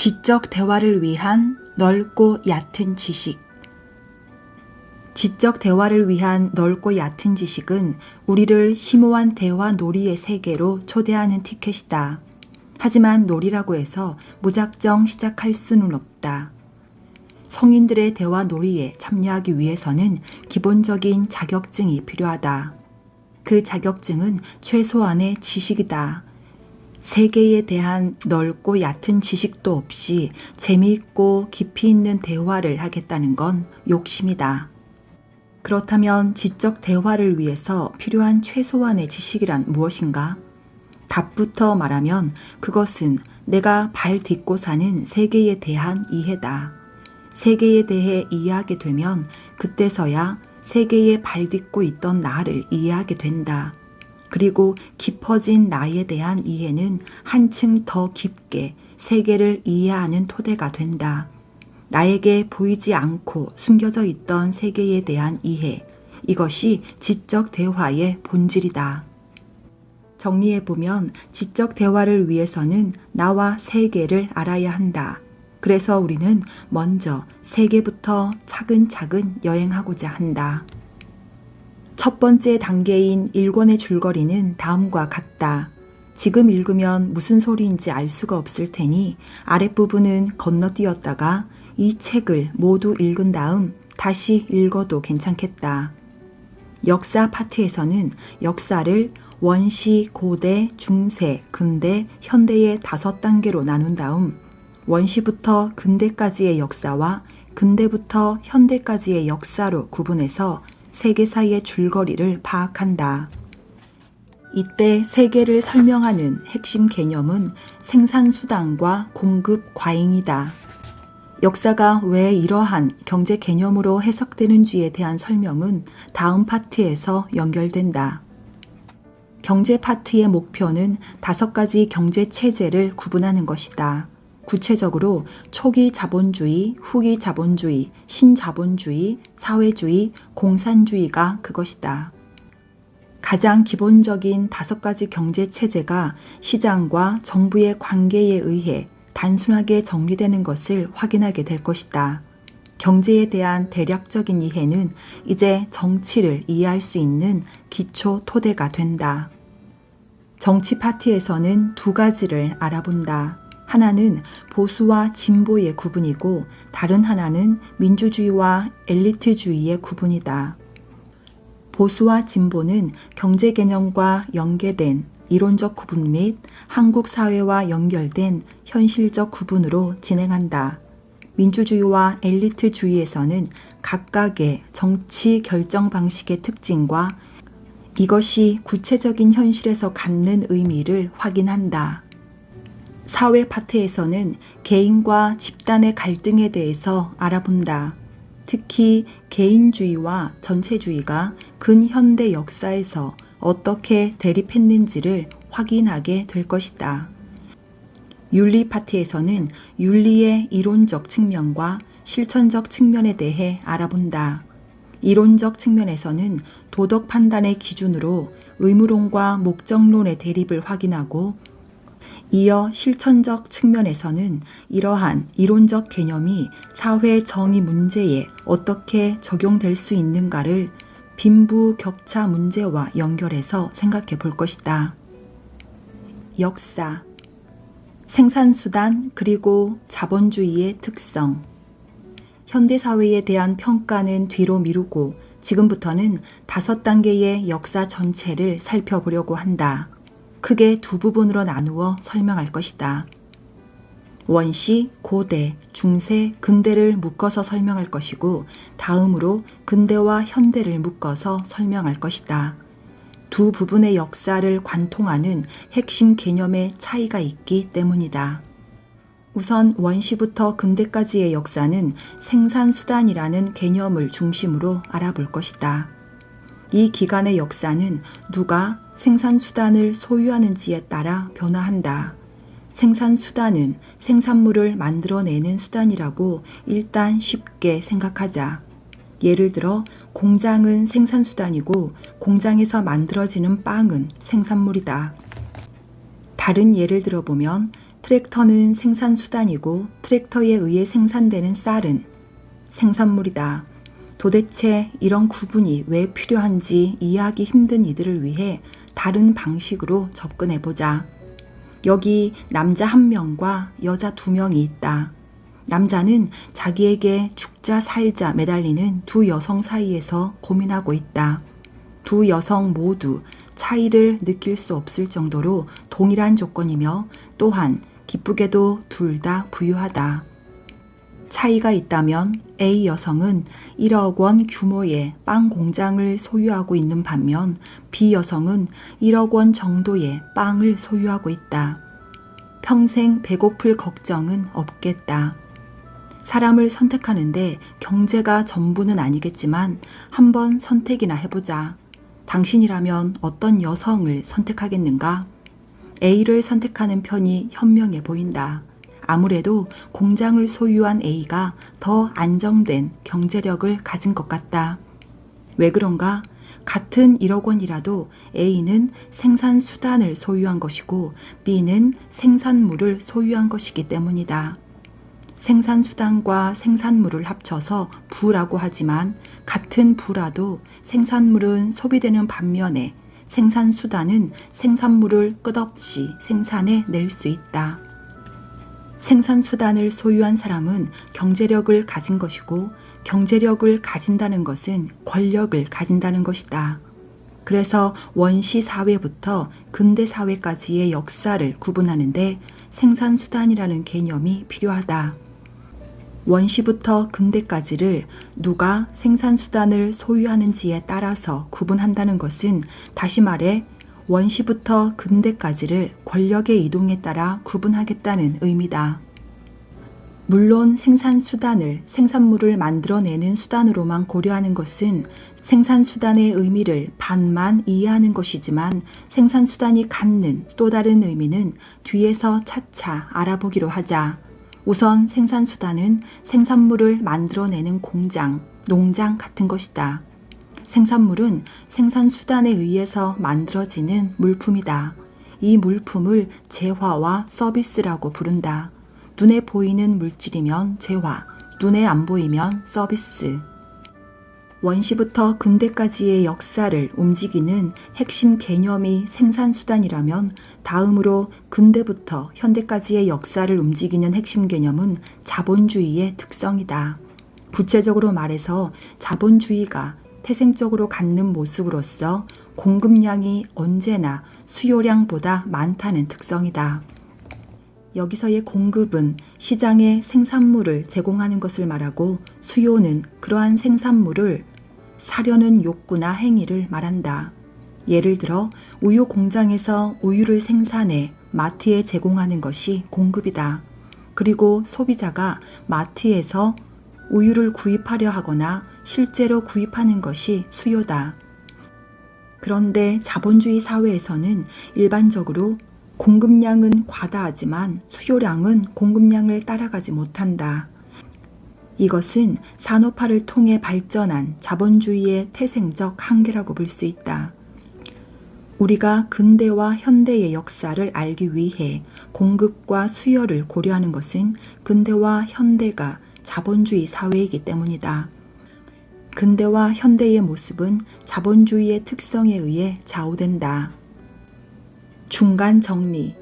지적 대화를 위한 넓고 얕은 지식. 지적 대화를 위한 넓고 얕은 지식은 우리를 심오한 대화 놀이의 세계로 초대하는 티켓이다. 하지만 놀이라고 해서 무작정 시작할 수는 없다. 성인들의 대화 놀이에 참여하기 위해서는 기본적인 자격증이 필요하다. 그 자격증은 최소한의 지식이다. 세계에 대한 넓고 얕은 지식도 없이 재미있고 깊이 있는 대화를 하겠다는 건 욕심이다. 그렇다면 지적 대화를 위해서 필요한 최소한의 지식이란 무엇인가? 답부터 말하면 그것은 내가 발 딛고 사는 세계에 대한 이해다. 세계에 대해 이해하게 되면 그때서야 세계에 발 딛고 있던 나를 이해하게 된다. 그리고 깊어진 나에 대한 이해는 한층 더 깊게 세계를 이해하는 토대가 된다. 나에게 보이지 않고 숨겨져 있던 세계에 대한 이해, 이것이 지적 대화의 본질이다. 정리해보면 지적 대화를 위해서는 나와 세계를 알아야 한다. 그래서 우리는 먼저 세계부터 차근차근 여행하고자 한다. 첫 번째 단계인 일권의 줄거리는 다음과 같다. 지금 읽으면 무슨 소리인지 알 수가 없을 테니 아랫부분은 건너뛰었다가 이 책을 모두 읽은 다음 다시 읽어도 괜찮겠다. 역사 파트에서는 역사를 원시, 고대, 중세, 근대, 현대의 5단계로 나눈 다음 원시부터 근대까지의 역사와 근대부터 현대까지의 역사로 구분해서 세계 사이의 줄거리를 파악한다. 이때 세계를 설명하는 핵심 개념은 생산수단과 공급 과잉이다. 역사가 왜 이러한 경제 개념으로 해석되는지에 대한 설명은 다음 파트에서 연결된다. 경제 파트의 목표는 5가지 경제 체제를 구분하는 것이다. 구체적으로 초기 자본주의, 후기 자본주의, 신자본주의, 사회주의, 공산주의가 그것이다. 가장 기본적인 5가지 경제 체제가 시장과 정부의 관계에 의해 단순하게 정리되는 것을 확인하게 될 것이다. 경제에 대한 대략적인 이해는 이제 정치를 이해할 수 있는 기초 토대가 된다. 정치 파트에서는 2가지를 알아본다. 하나는 보수와 진보의 구분이고 다른 하나는 민주주의와 엘리트주의의 구분이다. 보수와 진보는 경제 개념과 연계된 이론적 구분 및 한국 사회와 연결된 현실적 구분으로 진행한다. 민주주의와 엘리트주의에서는 각각의 정치 결정 방식의 특징과 이것이 구체적인 현실에서 갖는 의미를 확인한다. 사회 파트에서는 개인과 집단의 갈등에 대해서 알아본다. 특히 개인주의와 전체주의가 근현대 역사에서 어떻게 대립했는지를 확인하게 될 것이다. 윤리 파트에서는 윤리의 이론적 측면과 실천적 측면에 대해 알아본다. 이론적 측면에서는 도덕 판단의 기준으로 의무론과 목적론의 대립을 확인하고 이어 실천적 측면에서는 이러한 이론적 개념이 사회 정의 문제에 어떻게 적용될 수 있는가를 빈부격차 문제와 연결해서 생각해 볼 것이다. 역사, 생산수단 그리고 자본주의의 특성. 현대사회에 대한 평가는 뒤로 미루고 지금부터는 5단계의 역사 전체를 살펴보려고 한다. 크게 2부분으로 나누어 설명할 것이다. 원시, 고대, 중세, 근대를 묶어서 설명할 것이고 다음으로 근대와 현대를 묶어서 설명할 것이다. 2 부분의 역사를 관통하는 핵심 개념의 차이가 있기 때문이다. 우선 원시부터 근대까지의 역사는 생산수단이라는 개념을 중심으로 알아볼 것이다. 이 기간의 역사는 누가 생산수단을 소유하는지에 따라 변화한다. 생산수단은 생산물을 만들어내는 수단이라고 일단 쉽게 생각하자. 예를 들어 공장은 생산수단이고 공장에서 만들어지는 빵은 생산물이다. 다른 예를 들어보면 트랙터는 생산수단이고 트랙터에 의해 생산되는 쌀은 생산물이다. 도대체 이런 구분이 왜 필요한지 이해하기 힘든 이들을 위해 다른 방식으로 접근해보자. 여기 남자 1명과 여자 2명이 있다. 남자는 자기에게 죽자 살자 매달리는 두 여성 사이에서 고민하고 있다. 두 여성 모두 차이를 느낄 수 없을 정도로 동일한 조건이며 또한 기쁘게도 둘 다 부유하다. 차이가 있다면 A 여성은 1억 원 규모의 빵 공장을 소유하고 있는 반면 B 여성은 1억 원 정도의 빵을 소유하고 있다. 평생 배고플 걱정은 없겠다. 사람을 선택하는데 경제가 전부는 아니겠지만 한번 선택이나 해보자. 당신이라면 어떤 여성을 선택하겠는가? A를 선택하는 편이 현명해 보인다. 아무래도 공장을 소유한 A가 더 안정된 경제력을 가진 것 같다. 왜 그런가? 같은 1억 원이라도 A는 생산 수단을 소유한 것이고 B는 생산물을 소유한 것이기 때문이다. 생산 수단과 생산물을 합쳐서 부라고 하지만 같은 부라도 생산물은 소비되는 반면에 생산 수단은 생산물을 끝없이 생산해 낼 수 있다. 생산 수단을 소유한 사람은 경제력을 가진 것이고 경제력을 가진다는 것은 권력을 가진다는 것이다. 그래서 원시 사회부터 근대 사회까지의 역사를 구분하는데 생산 수단이라는 개념이 필요하다. 원시부터 근대까지를 누가 생산수단을 소유하는지에 따라서 구분한다는 것은 다시 말해 원시부터 근대까지를 권력의 이동에 따라 구분하겠다는 의미다. 물론 생산수단을 생산물을 만들어내는 수단으로만 고려하는 것은 생산수단의 의미를 반만 이해하는 것이지만 생산수단이 갖는 또 다른 의미는 뒤에서 차차 알아보기로 하자. 우선 생산수단은 생산물을 만들어내는 공장, 농장 같은 것이다. 생산물은 생산수단에 의해서 만들어지는 물품이다. 이 물품을 재화와 서비스라고 부른다. 눈에 보이는 물질이면 재화, 눈에 안 보이면 서비스. 원시부터 근대까지의 역사를 움직이는 핵심 개념이 생산수단이라면 다음으로 근대부터 현대까지의 역사를 움직이는 핵심 개념은 자본주의의 특성이다. 구체적으로 말해서 자본주의가 태생적으로 갖는 모습으로서 공급량이 언제나 수요량보다 많다는 특성이다. 여기서의 공급은 시장에 생산물을 제공하는 것을 말하고 수요는 그러한 생산물을 사려는 욕구나 행위를 말한다. 예를 들어 우유 공장에서 우유를 생산해 마트에 제공하는 것이 공급이다. 그리고 소비자가 마트에서 우유를 구입하려 하거나 실제로 구입하는 것이 수요다. 그런데 자본주의 사회에서는 일반적으로 공급량은 과다하지만 수요량은 공급량을 따라가지 못한다. 이것은 산업화를 통해 발전한 자본주의의 태생적 한계라고 볼 수 있다. 우리가 근대와 현대의 역사를 알기 위해 공급과 수요를 고려하는 것은 근대와 현대가 자본주의 사회이기 때문이다. 근대와 현대의 모습은 자본주의의 특성에 의해 좌우된다. 중간 정리.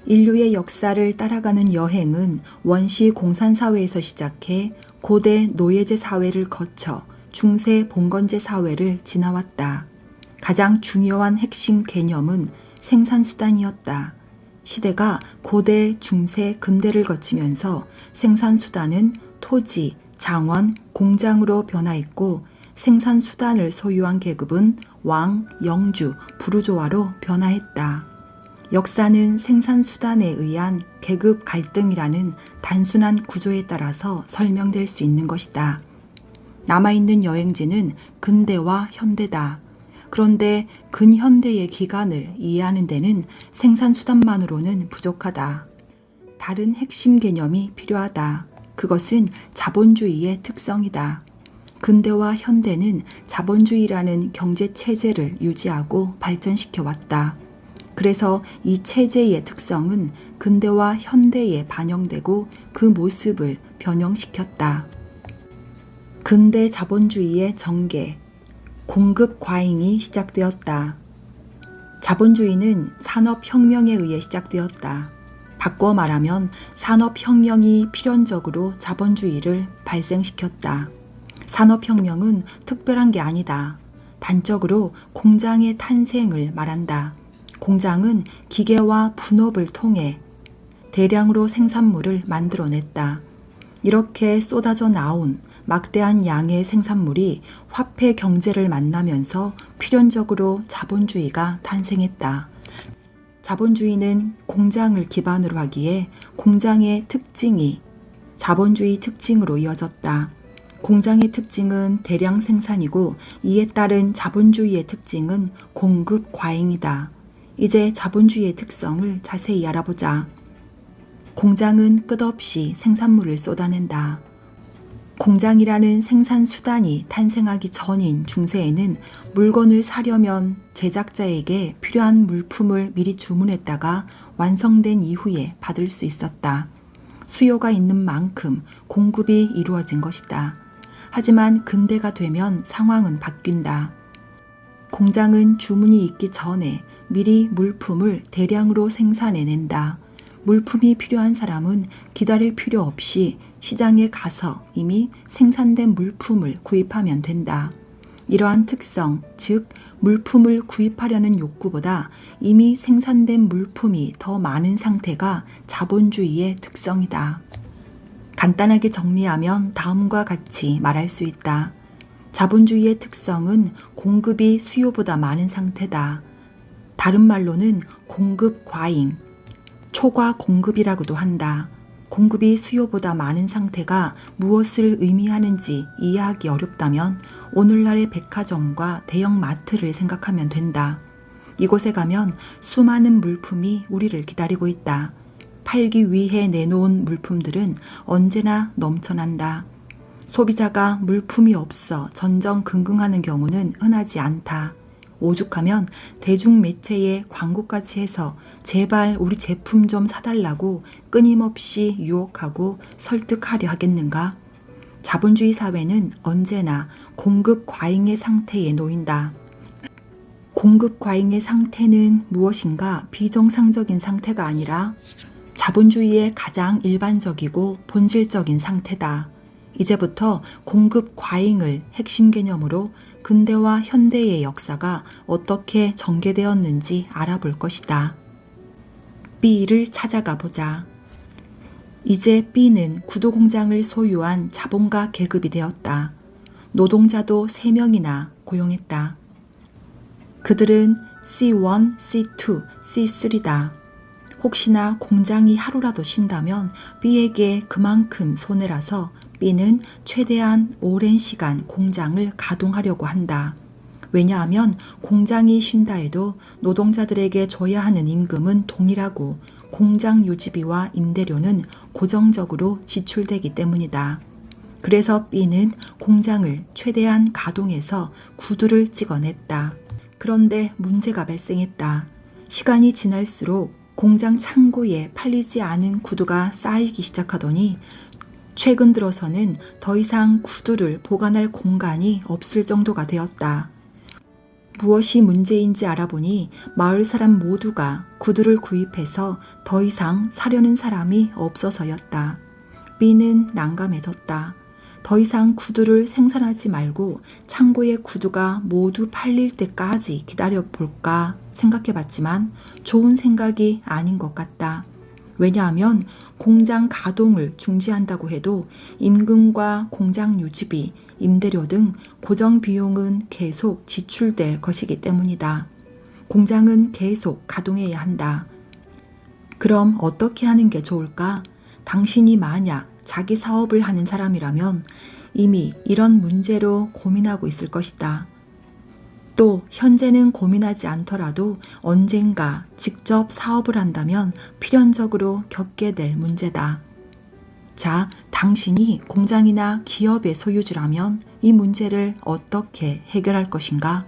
인류의 역사를 따라가는 여행은 원시 공산사회에서 시작해 고대 노예제 사회를 거쳐 중세 봉건제 사회를 지나왔다. 가장 중요한 핵심 개념은 생산수단이었다. 시대가 고대, 중세, 근대를 거치면서 생산수단은 토지, 장원, 공장으로 변화했고 생산수단을 소유한 계급은 왕, 영주, 부르조아로 변화했다. 역사는 생산수단에 의한 계급 갈등이라는 단순한 구조에 따라서 설명될 수 있는 것이다. 남아있는 여행지는 근대와 현대다. 그런데 근현대의 기간을 이해하는 데는 생산수단만으로는 부족하다. 다른 핵심 개념이 필요하다. 그것은 자본주의의 특성이다. 근대와 현대는 자본주의라는 경제체제를 유지하고 발전시켜 왔다. 그래서 이 체제의 특성은 근대와 현대에 반영되고 그 모습을 변형시켰다. 근대 자본주의의 전개, 공급 과잉이 시작되었다. 자본주의는 산업혁명에 의해 시작되었다. 바꿔 말하면 산업혁명이 필연적으로 자본주의를 발생시켰다. 산업혁명은 특별한 게 아니다. 단적으로 공장의 탄생을 말한다. 공장은 기계와 분업을 통해 대량으로 생산물을 만들어냈다. 이렇게 쏟아져 나온 막대한 양의 생산물이 화폐 경제를 만나면서 필연적으로 자본주의가 탄생했다. 자본주의는 공장을 기반으로 하기에 공장의 특징이 자본주의 특징으로 이어졌다. 공장의 특징은 대량 생산이고 이에 따른 자본주의의 특징은 공급 과잉이다. 이제 자본주의의 특성을 자세히 알아보자. 공장은 끝없이 생산물을 쏟아낸다. 공장이라는 생산 수단이 탄생하기 전인 중세에는 물건을 사려면 제작자에게 필요한 물품을 미리 주문했다가 완성된 이후에 받을 수 있었다. 수요가 있는 만큼 공급이 이루어진 것이다. 하지만 근대가 되면 상황은 바뀐다. 공장은 주문이 있기 전에 미리 물품을 대량으로 생산해낸다. 물품이 필요한 사람은 기다릴 필요 없이 시장에 가서 이미 생산된 물품을 구입하면 된다. 이러한 특성, 즉 물품을 구입하려는 욕구보다 이미 생산된 물품이 더 많은 상태가 자본주의의 특성이다. 간단하게 정리하면 다음과 같이 말할 수 있다. 자본주의의 특성은 공급이 수요보다 많은 상태다. 다른 말로는 공급 과잉, 초과 공급이라고도 한다. 공급이 수요보다 많은 상태가 무엇을 의미하는지 이해하기 어렵다면 오늘날의 백화점과 대형 마트를 생각하면 된다. 이곳에 가면 수많은 물품이 우리를 기다리고 있다. 팔기 위해 내놓은 물품들은 언제나 넘쳐난다. 소비자가 물품이 없어 전전긍긍하는 경우는 흔하지 않다. 오죽하면 대중매체에 광고까지 해서 제발 우리 제품 좀 사달라고 끊임없이 유혹하고 설득하려 하겠는가? 자본주의 사회는 언제나 공급 과잉의 상태에 놓인다. 공급 과잉의 상태는 무엇인가 비정상적인 상태가 아니라 자본주의의 가장 일반적이고 본질적인 상태다. 이제부터 공급 과잉을 핵심 개념으로 근대와 현대의 역사가 어떻게 전개되었는지 알아볼 것이다. B를 찾아가 보자. 이제 B는 구두공장을 소유한 자본가 계급이 되었다. 노동자도 3명이나 고용했다. 그들은 C1, C2, C3다. 혹시나 공장이 하루라도 쉰다면 B에게 그만큼 손해라서 B는 최대한 오랜 시간 공장을 가동하려고 한다. 왜냐하면 공장이 쉰다 해도 노동자들에게 줘야 하는 임금은 동일하고 공장 유지비와 임대료는 고정적으로 지출되기 때문이다. 그래서 B는 공장을 최대한 가동해서 구두를 찍어냈다. 그런데 문제가 발생했다. 시간이 지날수록 공장 창고에 팔리지 않은 구두가 쌓이기 시작하더니 최근 들어서는 더 이상 구두를 보관할 공간이 없을 정도가 되었다. 무엇이 문제인지 알아보니 마을 사람 모두가 구두를 구입해서 더 이상 사려는 사람이 없어서였다. B는 난감해졌다. 더 이상 구두를 생산하지 말고 창고에 구두가 모두 팔릴 때까지 기다려볼까 생각해봤지만 좋은 생각이 아닌 것 같다. 왜냐하면 공장 가동을 중지한다고 해도 임금과 공장 유지비, 임대료 등 고정 비용은 계속 지출될 것이기 때문이다. 공장은 계속 가동해야 한다. 그럼 어떻게 하는 게 좋을까? 당신이 만약 자기 사업을 하는 사람이라면 이미 이런 문제로 고민하고 있을 것이다. 또 현재는 고민하지 않더라도 언젠가 직접 사업을 한다면 필연적으로 겪게 될 문제다. 자, 당신이 공장이나 기업의 소유주라면 이 문제를 어떻게 해결할 것인가?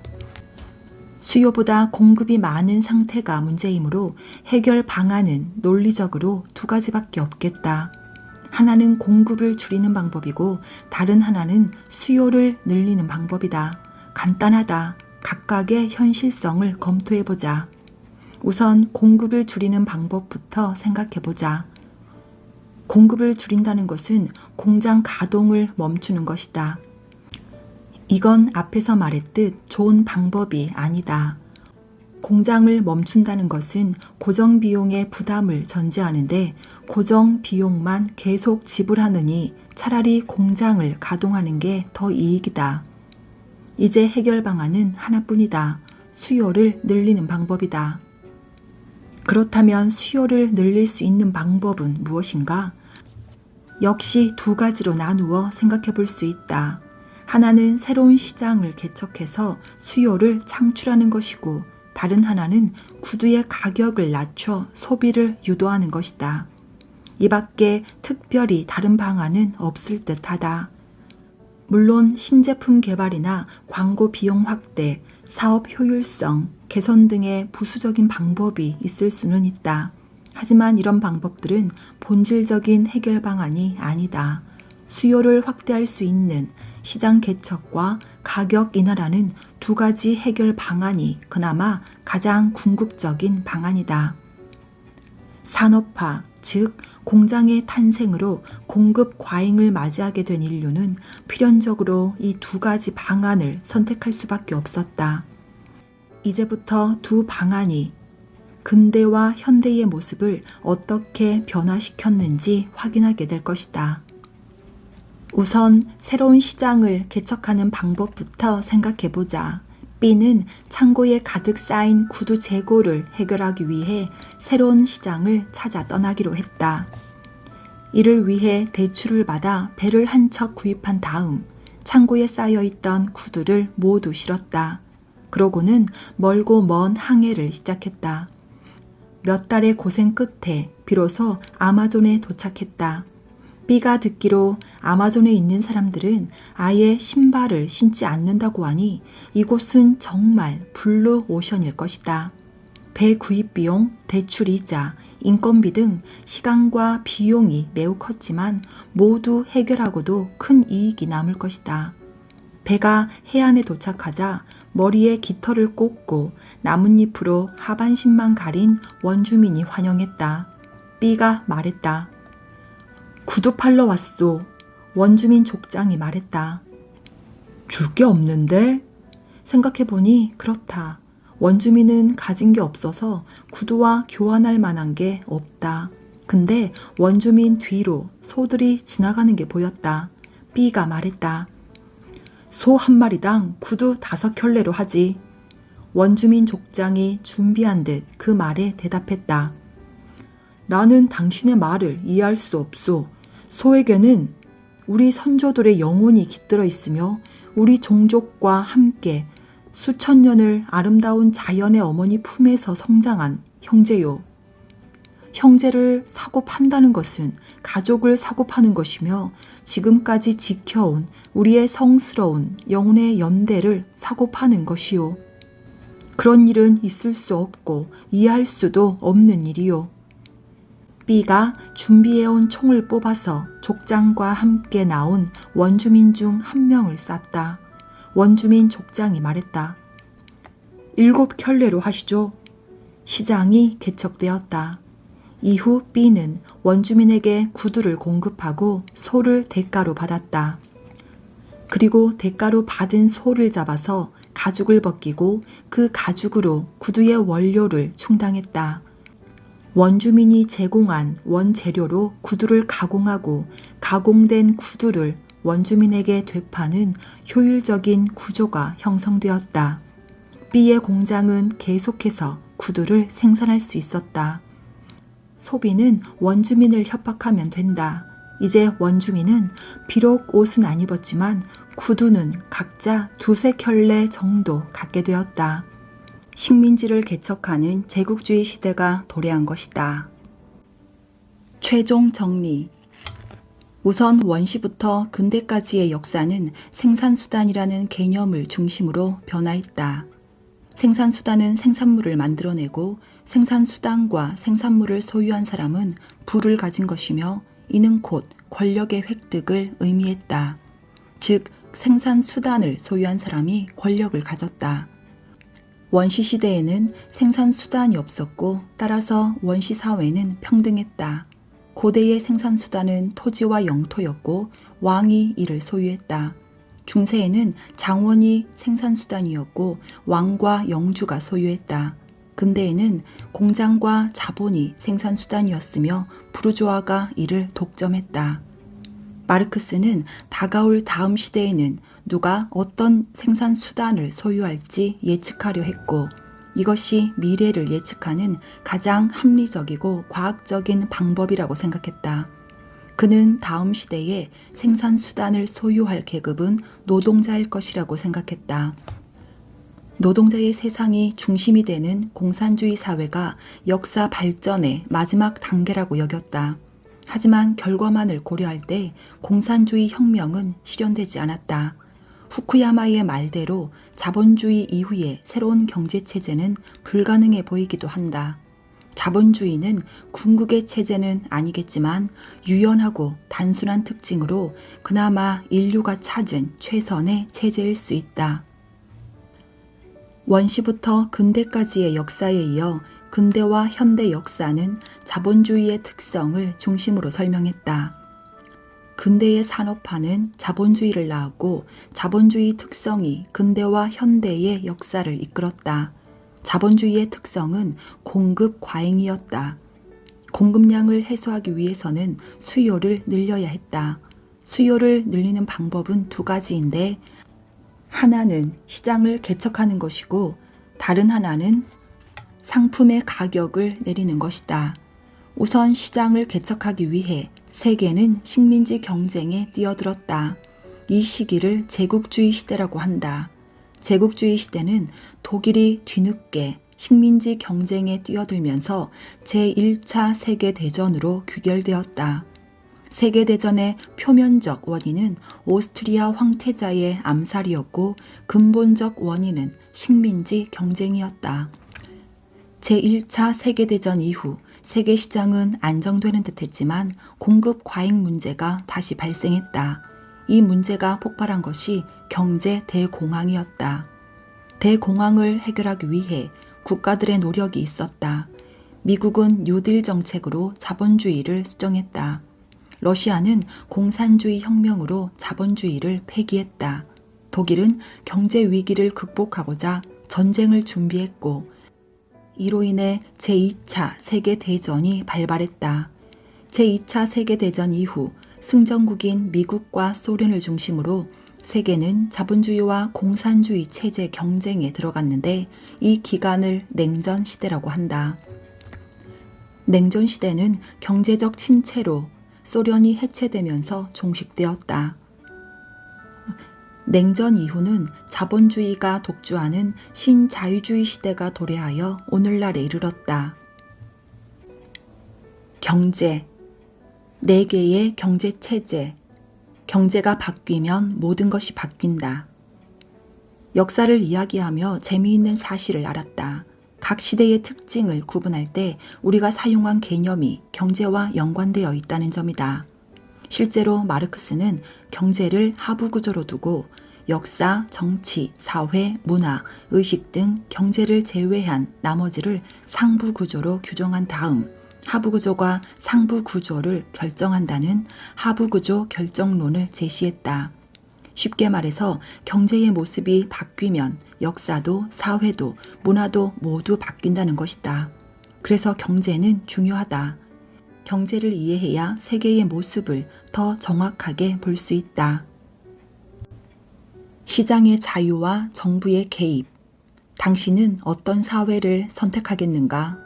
수요보다 공급이 많은 상태가 문제이므로 해결 방안은 논리적으로 두 가지밖에 없겠다. 하나는 공급을 줄이는 방법이고 다른 하나는 수요를 늘리는 방법이다. 간단하다. 각각의 현실성을 검토해보자. 우선 공급을 줄이는 방법부터 생각해보자. 공급을 줄인다는 것은 공장 가동을 멈추는 것이다. 이건 앞에서 말했듯 좋은 방법이 아니다. 공장을 멈춘다는 것은 고정 비용의 부담을 전제하는데 고정 비용만 계속 지불하느니 차라리 공장을 가동하는 게 더 이익이다. 이제 해결 방안은 하나뿐이다. 수요를 늘리는 방법이다. 그렇다면 수요를 늘릴 수 있는 방법은 무엇인가? 역시 두 가지로 나누어 생각해 볼 수 있다. 하나는 새로운 시장을 개척해서 수요를 창출하는 것이고 다른 하나는 구두의 가격을 낮춰 소비를 유도하는 것이다. 이 밖에 특별히 다른 방안은 없을 듯하다. 물론 신제품 개발이나 광고 비용 확대, 사업 효율성, 개선 등의 부수적인 방법이 있을 수는 있다. 하지만 이런 방법들은 본질적인 해결 방안이 아니다. 수요를 확대할 수 있는 시장 개척과 가격 인하라는 두 가지 해결 방안이 그나마 가장 궁극적인 방안이다. 산업화, 즉 공장의 탄생으로 공급 과잉을 맞이하게 된 인류는 필연적으로 이 두 가지 방안을 선택할 수밖에 없었다. 이제부터 두 방안이 근대와 현대의 모습을 어떻게 변화시켰는지 확인하게 될 것이다. 우선 새로운 시장을 개척하는 방법부터 생각해보자. B는 창고에 가득 쌓인 구두 재고를 해결하기 위해 새로운 시장을 찾아 떠나기로 했다. 이를 위해 대출을 받아 배를 한 척 구입한 다음 창고에 쌓여있던 구두를 모두 실었다. 그러고는 멀고 먼 항해를 시작했다. 몇 달의 고생 끝에 비로소 아마존에 도착했다. B가 듣기로 아마존에 있는 사람들은 아예 신발을 신지 않는다고 하니 이곳은 정말 블루 오션일 것이다. 배 구입 비용, 대출 이자, 인건비 등 시간과 비용이 매우 컸지만 모두 해결하고도 큰 이익이 남을 것이다. 배가 해안에 도착하자 머리에 깃털을 꽂고 나뭇잎으로 하반신만 가린 원주민이 환영했다. B가 말했다. 구두 팔러 왔소. 원주민 족장이 말했다. 줄 게 없는데? 생각해보니 그렇다. 원주민은 가진 게 없어서 구두와 교환할 만한 게 없다. 근데 원주민 뒤로 소들이 지나가는 게 보였다. B가 말했다. 소 한 마리당 구두 5켤레로 하지. 원주민 족장이 준비한 듯 그 말에 대답했다. 나는 당신의 말을 이해할 수 없소. 소에게는 우리 선조들의 영혼이 깃들어 있으며 우리 종족과 함께 수천 년을 아름다운 자연의 어머니 품에서 성장한 형제요. 형제를 사고 판다는 것은 가족을 사고 파는 것이며 지금까지 지켜온 우리의 성스러운 영혼의 연대를 사고 파는 것이요. 그런 일은 있을 수 없고 이해할 수도 없는 일이요. B가 준비해온 총을 뽑아서 족장과 함께 나온 원주민 중 한 명을 쐈다. 원주민 족장이 말했다. 7켤레로 하시죠. 시장이 개척되었다. 이후 B는 원주민에게 구두를 공급하고 소를 대가로 받았다. 그리고 대가로 받은 소를 잡아서 가죽을 벗기고 그 가죽으로 구두의 원료를 충당했다. 원주민이 제공한 원재료로 구두를 가공하고 가공된 구두를 원주민에게 되파는 효율적인 구조가 형성되었다. B의 공장은 계속해서 구두를 생산할 수 있었다. 소비는 원주민을 협박하면 된다. 이제 원주민은 비록 옷은 안 입었지만 구두는 각자 2-3켤레 정도 갖게 되었다. 식민지를 개척하는 제국주의 시대가 도래한 것이다. 최종 정리. 우선 원시부터 근대까지의 역사는 생산수단이라는 개념을 중심으로 변화했다. 생산수단은 생산물을 만들어내고 생산수단과 생산물을 소유한 사람은 부를 가진 것이며 이는 곧 권력의 획득을 의미했다. 즉, 생산수단을 소유한 사람이 권력을 가졌다. 원시시대에는 생산수단이 없었고 따라서 원시사회는 평등했다. 고대의 생산수단은 토지와 영토였고 왕이 이를 소유했다. 중세에는 장원이 생산수단이었고 왕과 영주가 소유했다. 근대에는 공장과 자본이 생산수단이었으며 부르주아가 이를 독점했다. 마르크스는 다가올 다음 시대에는 누가 어떤 생산수단을 소유할지 예측하려 했고 이것이 미래를 예측하는 가장 합리적이고 과학적인 방법이라고 생각했다. 그는 다음 시대에 생산수단을 소유할 계급은 노동자일 것이라고 생각했다. 노동자의 세상이 중심이 되는 공산주의 사회가 역사 발전의 마지막 단계라고 여겼다. 하지만 결과만을 고려할 때 공산주의 혁명은 실현되지 않았다. 후쿠야마의 말대로 자본주의 이후의 새로운 경제체제는 불가능해 보이기도 한다. 자본주의는 궁극의 체제는 아니겠지만 유연하고 단순한 특징으로 그나마 인류가 찾은 최선의 체제일 수 있다. 원시부터 근대까지의 역사에 이어 근대와 현대 역사는 자본주의의 특성을 중심으로 설명했다. 근대의 산업화는 자본주의를 낳았고 자본주의 특성이 근대와 현대의 역사를 이끌었다. 자본주의의 특성은 공급 과잉이었다. 공급량을 해소하기 위해서는 수요를 늘려야 했다. 수요를 늘리는 방법은 두 가지인데 하나는 시장을 개척하는 것이고 다른 하나는 상품의 가격을 내리는 것이다. 우선 시장을 개척하기 위해 세계는 식민지 경쟁에 뛰어들었다. 이 시기를 제국주의 시대라고 한다. 제국주의 시대는 독일이 뒤늦게 식민지 경쟁에 뛰어들면서 제1차 세계대전으로 귀결되었다. 세계대전의 표면적 원인은 오스트리아 황태자의 암살이었고 근본적 원인은 식민지 경쟁이었다. 제1차 세계대전 이후 세계시장은 안정되는 듯했지만 공급 과잉 문제가 다시 발생했다. 이 문제가 폭발한 것이 경제 대공황이었다. 대공황을 해결하기 위해 국가들의 노력이 있었다. 미국은 뉴딜 정책으로 자본주의를 수정했다. 러시아는 공산주의 혁명으로 자본주의를 폐기했다. 독일은 경제 위기를 극복하고자 전쟁을 준비했고 이로 인해 제2차 세계대전이 발발했다. 제2차 세계대전 이후 승전국인 미국과 소련을 중심으로 세계는 자본주의와 공산주의 체제 경쟁에 들어갔는데 이 기간을 냉전 시대라고 한다. 냉전 시대는 경제적 침체로 소련이 해체되면서 종식되었다. 냉전 이후는 자본주의가 독주하는 신자유주의 시대가 도래하여 오늘날에 이르렀다. 경제, 4개의 경제체제, 경제가 바뀌면 모든 것이 바뀐다. 역사를 이야기하며 재미있는 사실을 알았다. 각 시대의 특징을 구분할 때 우리가 사용한 개념이 경제와 연관되어 있다는 점이다. 실제로 마르크스는 경제를 하부 구조로 두고 역사, 정치, 사회, 문화, 의식 등 경제를 제외한 나머지를 상부 구조로 규정한 다음 하부 구조가 상부 구조를 결정한다는 하부 구조 결정론을 제시했다. 쉽게 말해서 경제의 모습이 바뀌면 역사도 사회도 문화도 모두 바뀐다는 것이다. 그래서 경제는 중요하다. 경제를 이해해야 세계의 모습을 더 정확하게 볼 수 있다. 시장의 자유와 정부의 개입. 당신은 어떤 사회를 선택하겠는가?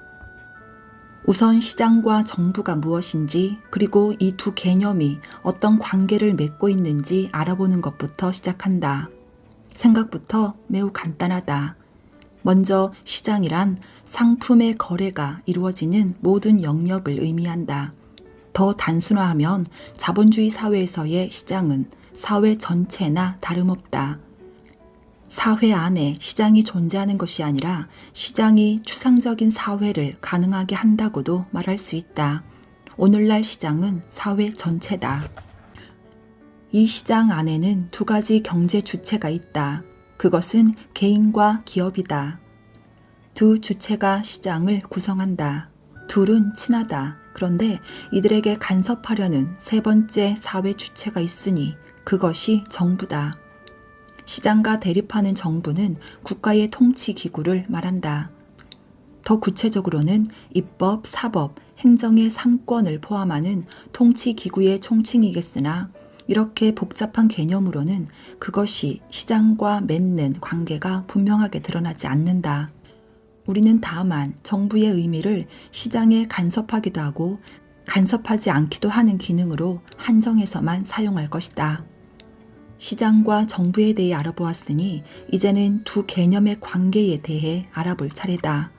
우선 시장과 정부가 무엇인지 그리고 이 두 개념이 어떤 관계를 맺고 있는지 알아보는 것부터 시작한다. 생각부터 매우 간단하다. 먼저 시장이란 상품의 거래가 이루어지는 모든 영역을 의미한다. 더 단순화하면 자본주의 사회에서의 시장은 사회 전체나 다름없다. 사회 안에 시장이 존재하는 것이 아니라 시장이 추상적인 사회를 가능하게 한다고도 말할 수 있다. 오늘날 시장은 사회 전체다. 이 시장 안에는 두 가지 경제 주체가 있다. 그것은 개인과 기업이다. 두 주체가 시장을 구성한다. 둘은 친하다. 그런데 이들에게 간섭하려는 세 번째 사회 주체가 있으니 그것이 정부다. 시장과 대립하는 정부는 국가의 통치 기구를 말한다. 더 구체적으로는 입법, 사법, 행정의 3권을 포함하는 통치 기구의 총칭이겠으나 이렇게 복잡한 개념으로는 그것이 시장과 맺는 관계가 분명하게 드러나지 않는다. 우리는 다만 정부의 의미를 시장에 간섭하기도 하고 간섭하지 않기도 하는 기능으로 한정해서만 사용할 것이다. 시장과 정부에 대해 알아보았으니 이제는 두 개념의 관계에 대해 알아볼 차례다.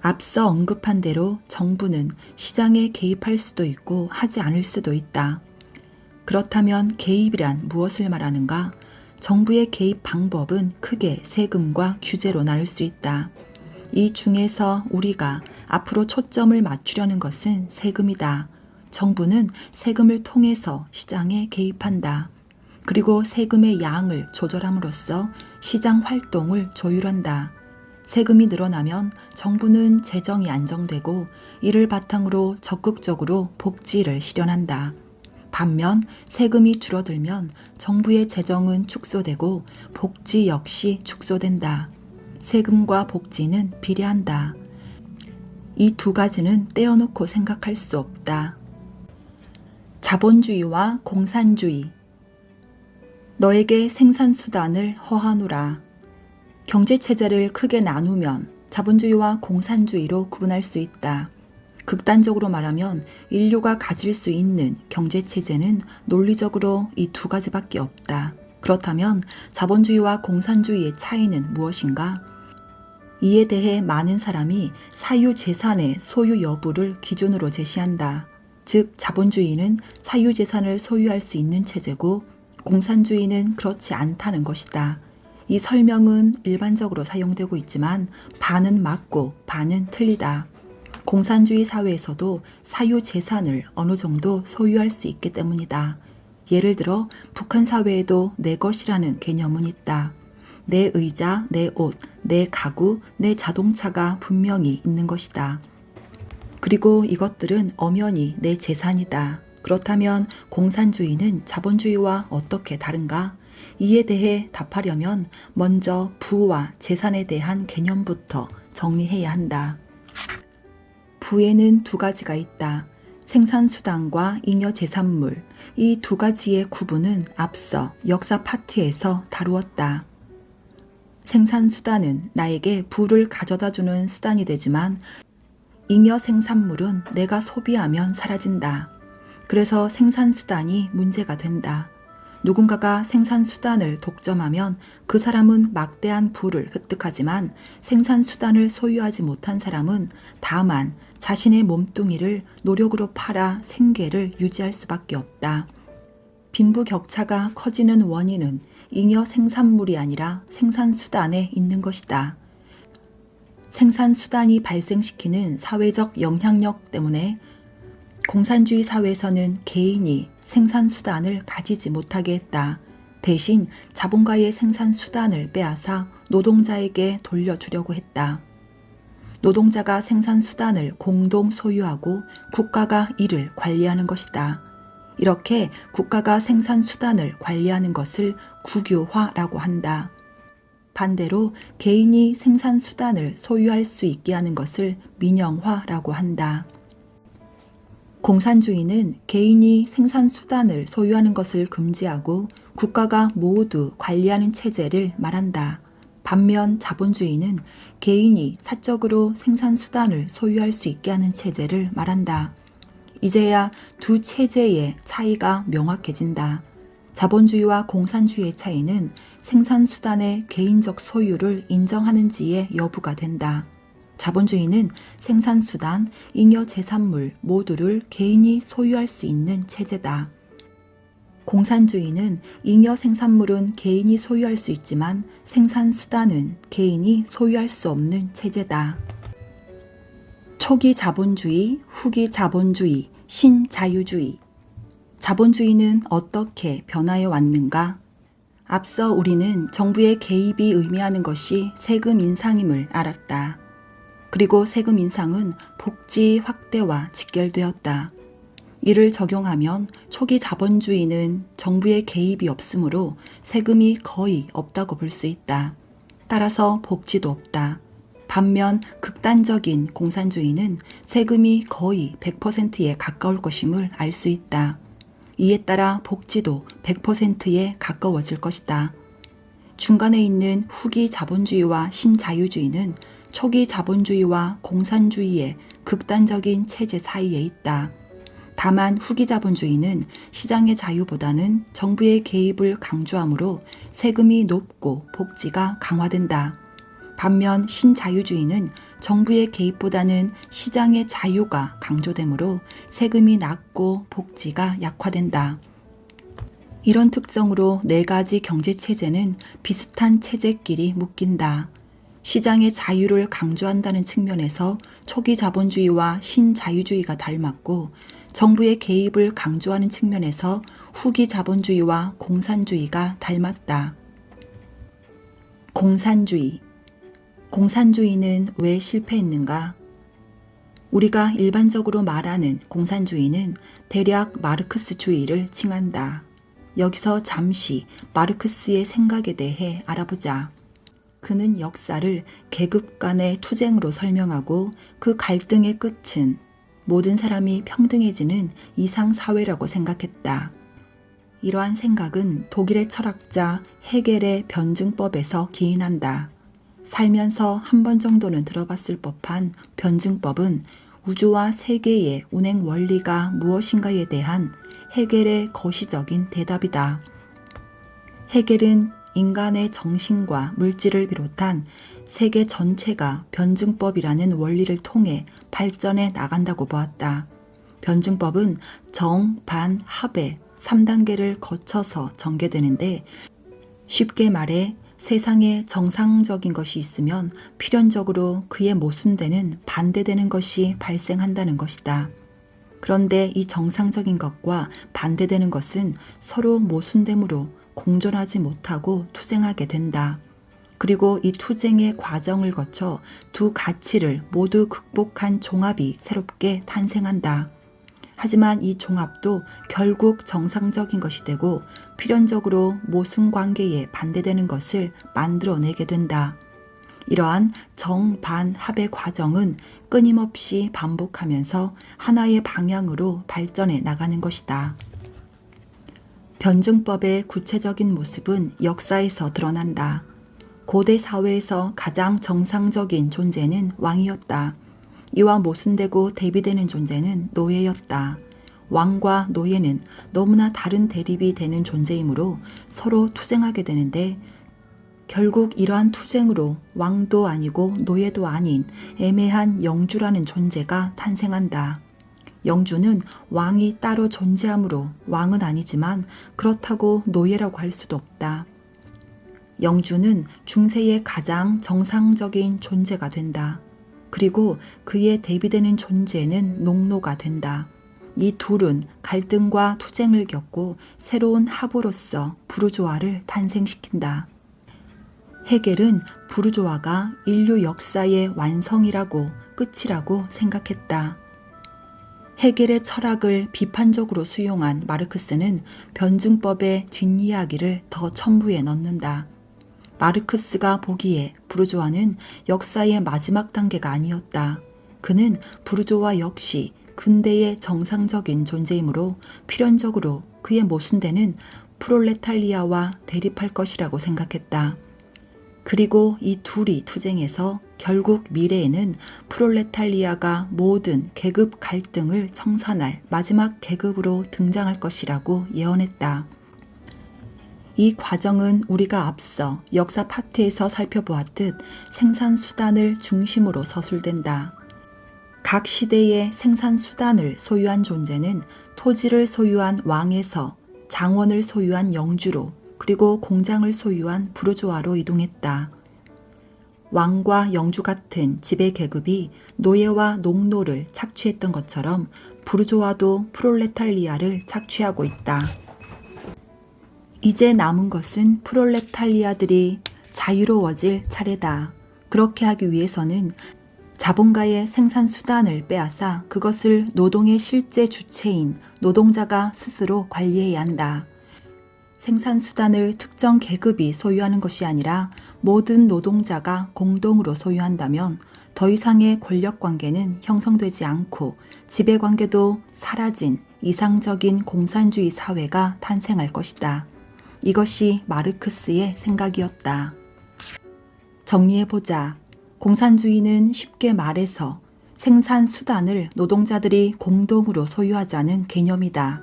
앞서 언급한 대로 정부는 시장에 개입할 수도 있고 하지 않을 수도 있다. 그렇다면 개입이란 무엇을 말하는가? 정부의 개입 방법은 크게 세금과 규제로 나눌 수 있다. 이 중에서 우리가 앞으로 초점을 맞추려는 것은 세금이다. 정부는 세금을 통해서 시장에 개입한다. 그리고 세금의 양을 조절함으로써 시장 활동을 조율한다. 세금이 늘어나면 정부는 재정이 안정되고 이를 바탕으로 적극적으로 복지를 실현한다. 반면 세금이 줄어들면 정부의 재정은 축소되고 복지 역시 축소된다. 세금과 복지는 비례한다. 이 두 가지는 떼어놓고 생각할 수 없다. 자본주의와 공산주의. 너에게 생산수단을 허하노라. 경제체제를 크게 나누면 자본주의와 공산주의로 구분할 수 있다. 극단적으로 말하면 인류가 가질 수 있는 경제체제는 논리적으로 이 두 가지밖에 없다. 그렇다면 자본주의와 공산주의의 차이는 무엇인가? 이에 대해 많은 사람이 사유재산의 소유 여부를 기준으로 제시한다. 즉 자본주의는 사유재산을 소유할 수 있는 체제고 공산주의는 그렇지 않다는 것이다. 이 설명은 일반적으로 사용되고 있지만 반은 맞고 반은 틀리다. 공산주의 사회에서도 사유재산을 어느 정도 소유할 수 있기 때문이다. 예를 들어 북한 사회에도 내 것이라는 개념은 있다. 내 의자, 내 옷, 내 가구, 내 자동차가 분명히 있는 것이다. 그리고 이것들은 엄연히 내 재산이다. 그렇다면 공산주의는 자본주의와 어떻게 다른가? 이에 대해 답하려면 먼저 부와 재산에 대한 개념부터 정리해야 한다. 부에는 두 가지가 있다. 생산수단과 잉여재산물. 이 두 가지의 구분은 앞서 역사 파트에서 다루었다. 생산수단은 나에게 부를 가져다주는 수단이 되지만 잉여생산물은 내가 소비하면 사라진다. 그래서 생산수단이 문제가 된다. 누군가가 생산수단을 독점하면 그 사람은 막대한 부를 획득하지만 생산수단을 소유하지 못한 사람은 다만 자신의 몸뚱이를 노력으로 팔아 생계를 유지할 수밖에 없다. 빈부격차가 커지는 원인은 잉여 생산물이 아니라 생산수단에 있는 것이다. 생산수단이 발생시키는 사회적 영향력 때문에 공산주의 사회에서는 개인이 생산수단을 가지지 못하게 했다. 대신 자본가의 생산수단을 빼앗아 노동자에게 돌려주려고 했다. 노동자가 생산수단을 공동 소유하고 국가가 이를 관리하는 것이다. 이렇게 국가가 생산수단을 관리하는 것을 국유화라고 한다. 반대로 개인이 생산수단을 소유할 수 있게 하는 것을 민영화라고 한다. 공산주의는 개인이 생산수단을 소유하는 것을 금지하고 국가가 모두 관리하는 체제를 말한다. 반면 자본주의는 개인이 사적으로 생산수단을 소유할 수 있게 하는 체제를 말한다. 이제야 두 체제의 차이가 명확해진다. 자본주의와 공산주의의 차이는 생산수단의 개인적 소유를 인정하는지의 여부가 된다. 자본주의는 생산수단, 잉여재산물 모두를 개인이 소유할 수 있는 체제다. 공산주의는 잉여 생산물은 개인이 소유할 수 있지만 생산수단은 개인이 소유할 수 없는 체제다. 초기 자본주의, 후기 자본주의, 신자유주의. 자본주의는 어떻게 변화해 왔는가? 앞서 우리는 정부의 개입이 의미하는 것이 세금 인상임을 알았다. 그리고 세금 인상은 복지 확대와 직결되었다. 이를 적용하면 초기 자본주의는 정부의 개입이 없으므로 세금이 거의 없다고 볼 수 있다. 따라서 복지도 없다. 반면 극단적인 공산주의는 세금이 거의 100%에 가까울 것임을 알 수 있다. 이에 따라 복지도 100%에 가까워질 것이다. 중간에 있는 후기 자본주의와 신자유주의는 초기 자본주의와 공산주의의 극단적인 체제 사이에 있다. 다만 후기 자본주의는 시장의 자유보다는 정부의 개입을 강조하므로 세금이 높고 복지가 강화된다. 반면 신자유주의는 정부의 개입보다는 시장의 자유가 강조되므로 세금이 낮고 복지가 약화된다. 이런 특성으로 네 가지 경제체제는 비슷한 체제끼리 묶인다. 시장의 자유를 강조한다는 측면에서 초기 자본주의와 신자유주의가 닮았고, 정부의 개입을 강조하는 측면에서 후기 자본주의와 공산주의가 닮았다. 공산주의. 공산주의는 왜 실패했는가? 우리가 일반적으로 말하는 공산주의는 대략 마르크스주의를 칭한다. 여기서 잠시 마르크스의 생각에 대해 알아보자. 그는 역사를 계급 간의 투쟁으로 설명하고 그 갈등의 끝은 모든 사람이 평등해지는 이상사회라고 생각했다. 이러한 생각은 독일의 철학자 헤겔의 변증법에서 기인한다. 살면서 한 번 정도는 들어봤을 법한 변증법은 우주와 세계의 운행 원리가 무엇인가에 대한 헤겔의 거시적인 대답이다. 헤겔은 인간의 정신과 물질을 비롯한 세계 전체가 변증법이라는 원리를 통해 발전해 나간다고 보았다. 변증법은 정, 반, 합의 3단계를 거쳐서 전개되는데, 쉽게 말해 세상에 정상적인 것이 있으면 필연적으로 그에 모순되는 반대되는 것이 발생한다는 것이다. 그런데 이 정상적인 것과 반대되는 것은 서로 모순되므로 공존하지 못하고 투쟁하게 된다. 그리고 이 투쟁의 과정을 거쳐 두 가치를 모두 극복한 종합이 새롭게 탄생한다. 하지만 이 종합도 결국 정상적인 것이 되고 필연적으로 모순 관계에 반대되는 것을 만들어내게 된다. 이러한 정반합의 과정은 끊임없이 반복하면서 하나의 방향으로 발전해 나가는 것이다. 변증법의 구체적인 모습은 역사에서 드러난다. 고대 사회에서 가장 정상적인 존재는 왕이었다. 이와 모순되고 대비되는 존재는 노예였다. 왕과 노예는 너무나 다른 대립이 되는 존재이므로 서로 투쟁하게 되는데, 결국 이러한 투쟁으로 왕도 아니고 노예도 아닌 애매한 영주라는 존재가 탄생한다. 영주는 왕이 따로 존재하므로 왕은 아니지만 그렇다고 노예라고 할 수도 없다. 영주는 중세의 가장 정상적인 존재가 된다. 그리고 그에 대비되는 존재는 농노가 된다. 이 둘은 갈등과 투쟁을 겪고 새로운 합으로서 부르조아를 탄생시킨다. 헤겔은 부르조아가 인류 역사의 완성이라고 끝이라고 생각했다. 헤겔의 철학을 비판적으로 수용한 마르크스는 변증법의 뒷이야기를 더 첨부해 넣는다. 마르크스가 보기에 부르조아는 역사의 마지막 단계가 아니었다. 그는 부르조아 역시 근대의 정상적인 존재이므로 필연적으로 그에 모순되는 프롤레탈리아와 대립할 것이라고 생각했다. 그리고 이 둘이 투쟁해서 결국 미래에는 프롤레탈리아가 모든 계급 갈등을 청산할 마지막 계급으로 등장할 것이라고 예언했다. 이 과정은 우리가 앞서 역사 파트에서 살펴보았듯 생산수단을 중심으로 서술된다. 각 시대의 생산수단을 소유한 존재는 토지를 소유한 왕에서 장원을 소유한 영주로 그리고 공장을 소유한 부르주아로 이동했다. 왕과 영주 같은 지배 계급이 노예와 농노를 착취했던 것처럼 부르주아도 프롤레탈리아를 착취하고 있다. 이제 남은 것은 프롤레탈리아들이 자유로워질 차례다. 그렇게 하기 위해서는 자본가의 생산 수단을 빼앗아 그것을 노동의 실제 주체인 노동자가 스스로 관리해야 한다. 생산 수단을 특정 계급이 소유하는 것이 아니라 모든 노동자가 공동으로 소유한다면 더 이상의 권력 관계는 형성되지 않고 지배 관계도 사라진 이상적인 공산주의 사회가 탄생할 것이다. 이것이 마르크스의 생각이었다. 정리해보자. 공산주의는 쉽게 말해서 생산 수단을 노동자들이 공동으로 소유하자는 개념이다.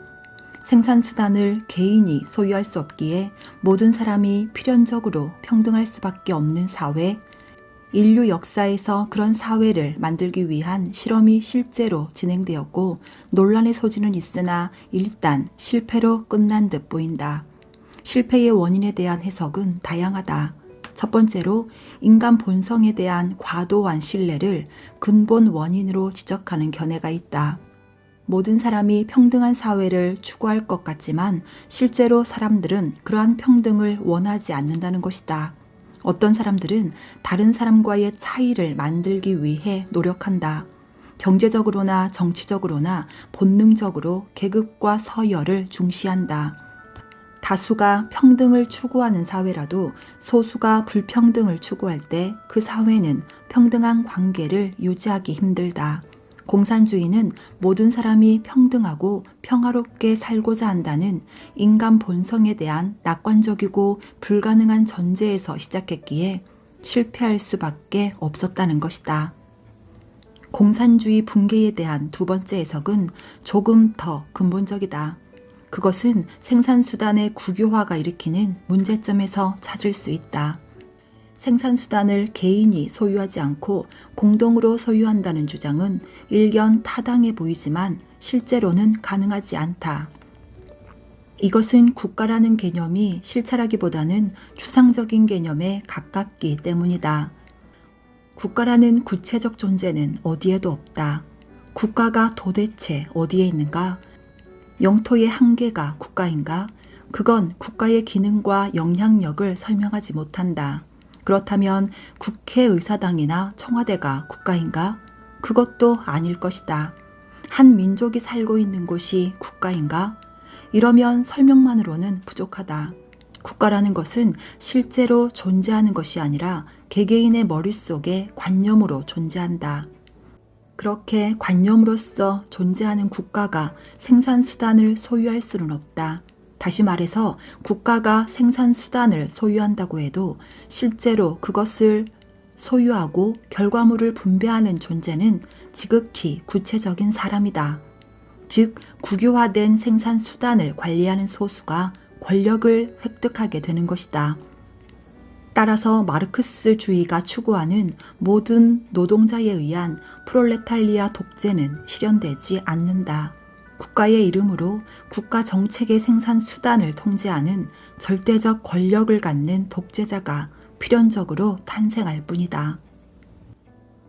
생산 수단을 개인이 소유할 수 없기에 모든 사람이 필연적으로 평등할 수밖에 없는 사회, 인류 역사에서 그런 사회를 만들기 위한 실험이 실제로 진행되었고 논란의 소지는 있으나 일단 실패로 끝난 듯 보인다. 실패의 원인에 대한 해석은 다양하다. 첫 번째로 인간 본성에 대한 과도한 신뢰를 근본 원인으로 지적하는 견해가 있다. 모든 사람이 평등한 사회를 추구할 것 같지만 실제로 사람들은 그러한 평등을 원하지 않는다는 것이다. 어떤 사람들은 다른 사람과의 차이를 만들기 위해 노력한다. 경제적으로나 정치적으로나 본능적으로 계급과 서열을 중시한다. 다수가 평등을 추구하는 사회라도 소수가 불평등을 추구할 때 그 사회는 평등한 관계를 유지하기 힘들다. 공산주의는 모든 사람이 평등하고 평화롭게 살고자 한다는 인간 본성에 대한 낙관적이고 불가능한 전제에서 시작했기에 실패할 수밖에 없었다는 것이다. 공산주의 붕괴에 대한 두 번째 해석은 조금 더 근본적이다. 그것은 생산수단의 국유화가 일으키는 문제점에서 찾을 수 있다. 생산수단을 개인이 소유하지 않고 공동으로 소유한다는 주장은 일견 타당해 보이지만 실제로는 가능하지 않다. 이것은 국가라는 개념이 실체라기보다는 추상적인 개념에 가깝기 때문이다. 국가라는 구체적 존재는 어디에도 없다. 국가가 도대체 어디에 있는가? 영토의 한계가 국가인가? 그건 국가의 기능과 영향력을 설명하지 못한다. 그렇다면 국회의사당이나 청와대가 국가인가? 그것도 아닐 것이다. 한 민족이 살고 있는 곳이 국가인가? 이러면 설명만으로는 부족하다. 국가라는 것은 실제로 존재하는 것이 아니라 개개인의 머릿속에 관념으로 존재한다. 그렇게 관념으로서 존재하는 국가가 생산수단을 소유할 수는 없다. 다시 말해서 국가가 생산수단을 소유한다고 해도 실제로 그것을 소유하고 결과물을 분배하는 존재는 지극히 구체적인 사람이다. 즉, 국유화된 생산수단을 관리하는 소수가 권력을 획득하게 되는 것이다. 따라서 마르크스주의가 추구하는 모든 노동자에 의한 프롤레탈리아 독재는 실현되지 않는다. 국가의 이름으로 국가 정책의 생산 수단을 통제하는 절대적 권력을 갖는 독재자가 필연적으로 탄생할 뿐이다.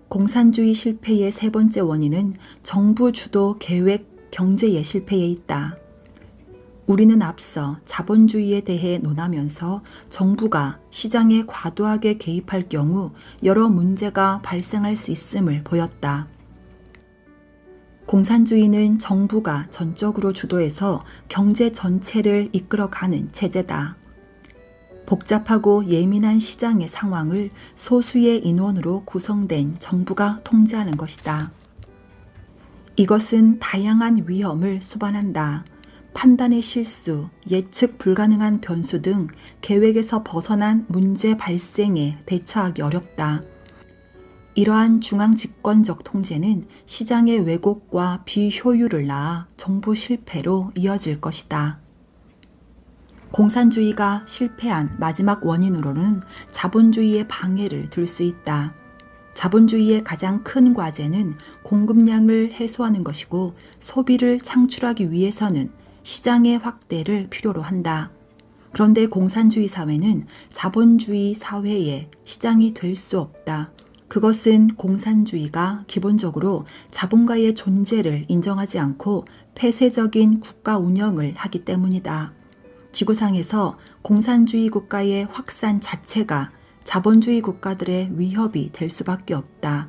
공산주의 실패의 세 번째 원인은 정부 주도 계획 경제의 실패에 있다. 우리는 앞서 자본주의에 대해 논하면서 정부가 시장에 과도하게 개입할 경우 여러 문제가 발생할 수 있음을 보였다. 공산주의는 정부가 전적으로 주도해서 경제 전체를 이끌어가는 체제다. 복잡하고 예민한 시장의 상황을 소수의 인원으로 구성된 정부가 통제하는 것이다. 이것은 다양한 위험을 수반한다. 판단의 실수, 예측 불가능한 변수 등 계획에서 벗어난 문제 발생에 대처하기 어렵다. 이러한 중앙집권적 통제는 시장의 왜곡과 비효율을 낳아 정부 실패로 이어질 것이다. 공산주의가 실패한 마지막 원인으로는 자본주의의 방해를 들 수 있다. 자본주의의 가장 큰 과제는 공급량을 해소하는 것이고 소비를 창출하기 위해서는 시장의 확대를 필요로 한다. 그런데 공산주의 사회는 자본주의 사회의 시장이 될 수 없다. 그것은 공산주의가 기본적으로 자본가의 존재를 인정하지 않고 폐쇄적인 국가 운영을 하기 때문이다. 지구상에서 공산주의 국가의 확산 자체가 자본주의 국가들의 위협이 될 수밖에 없다.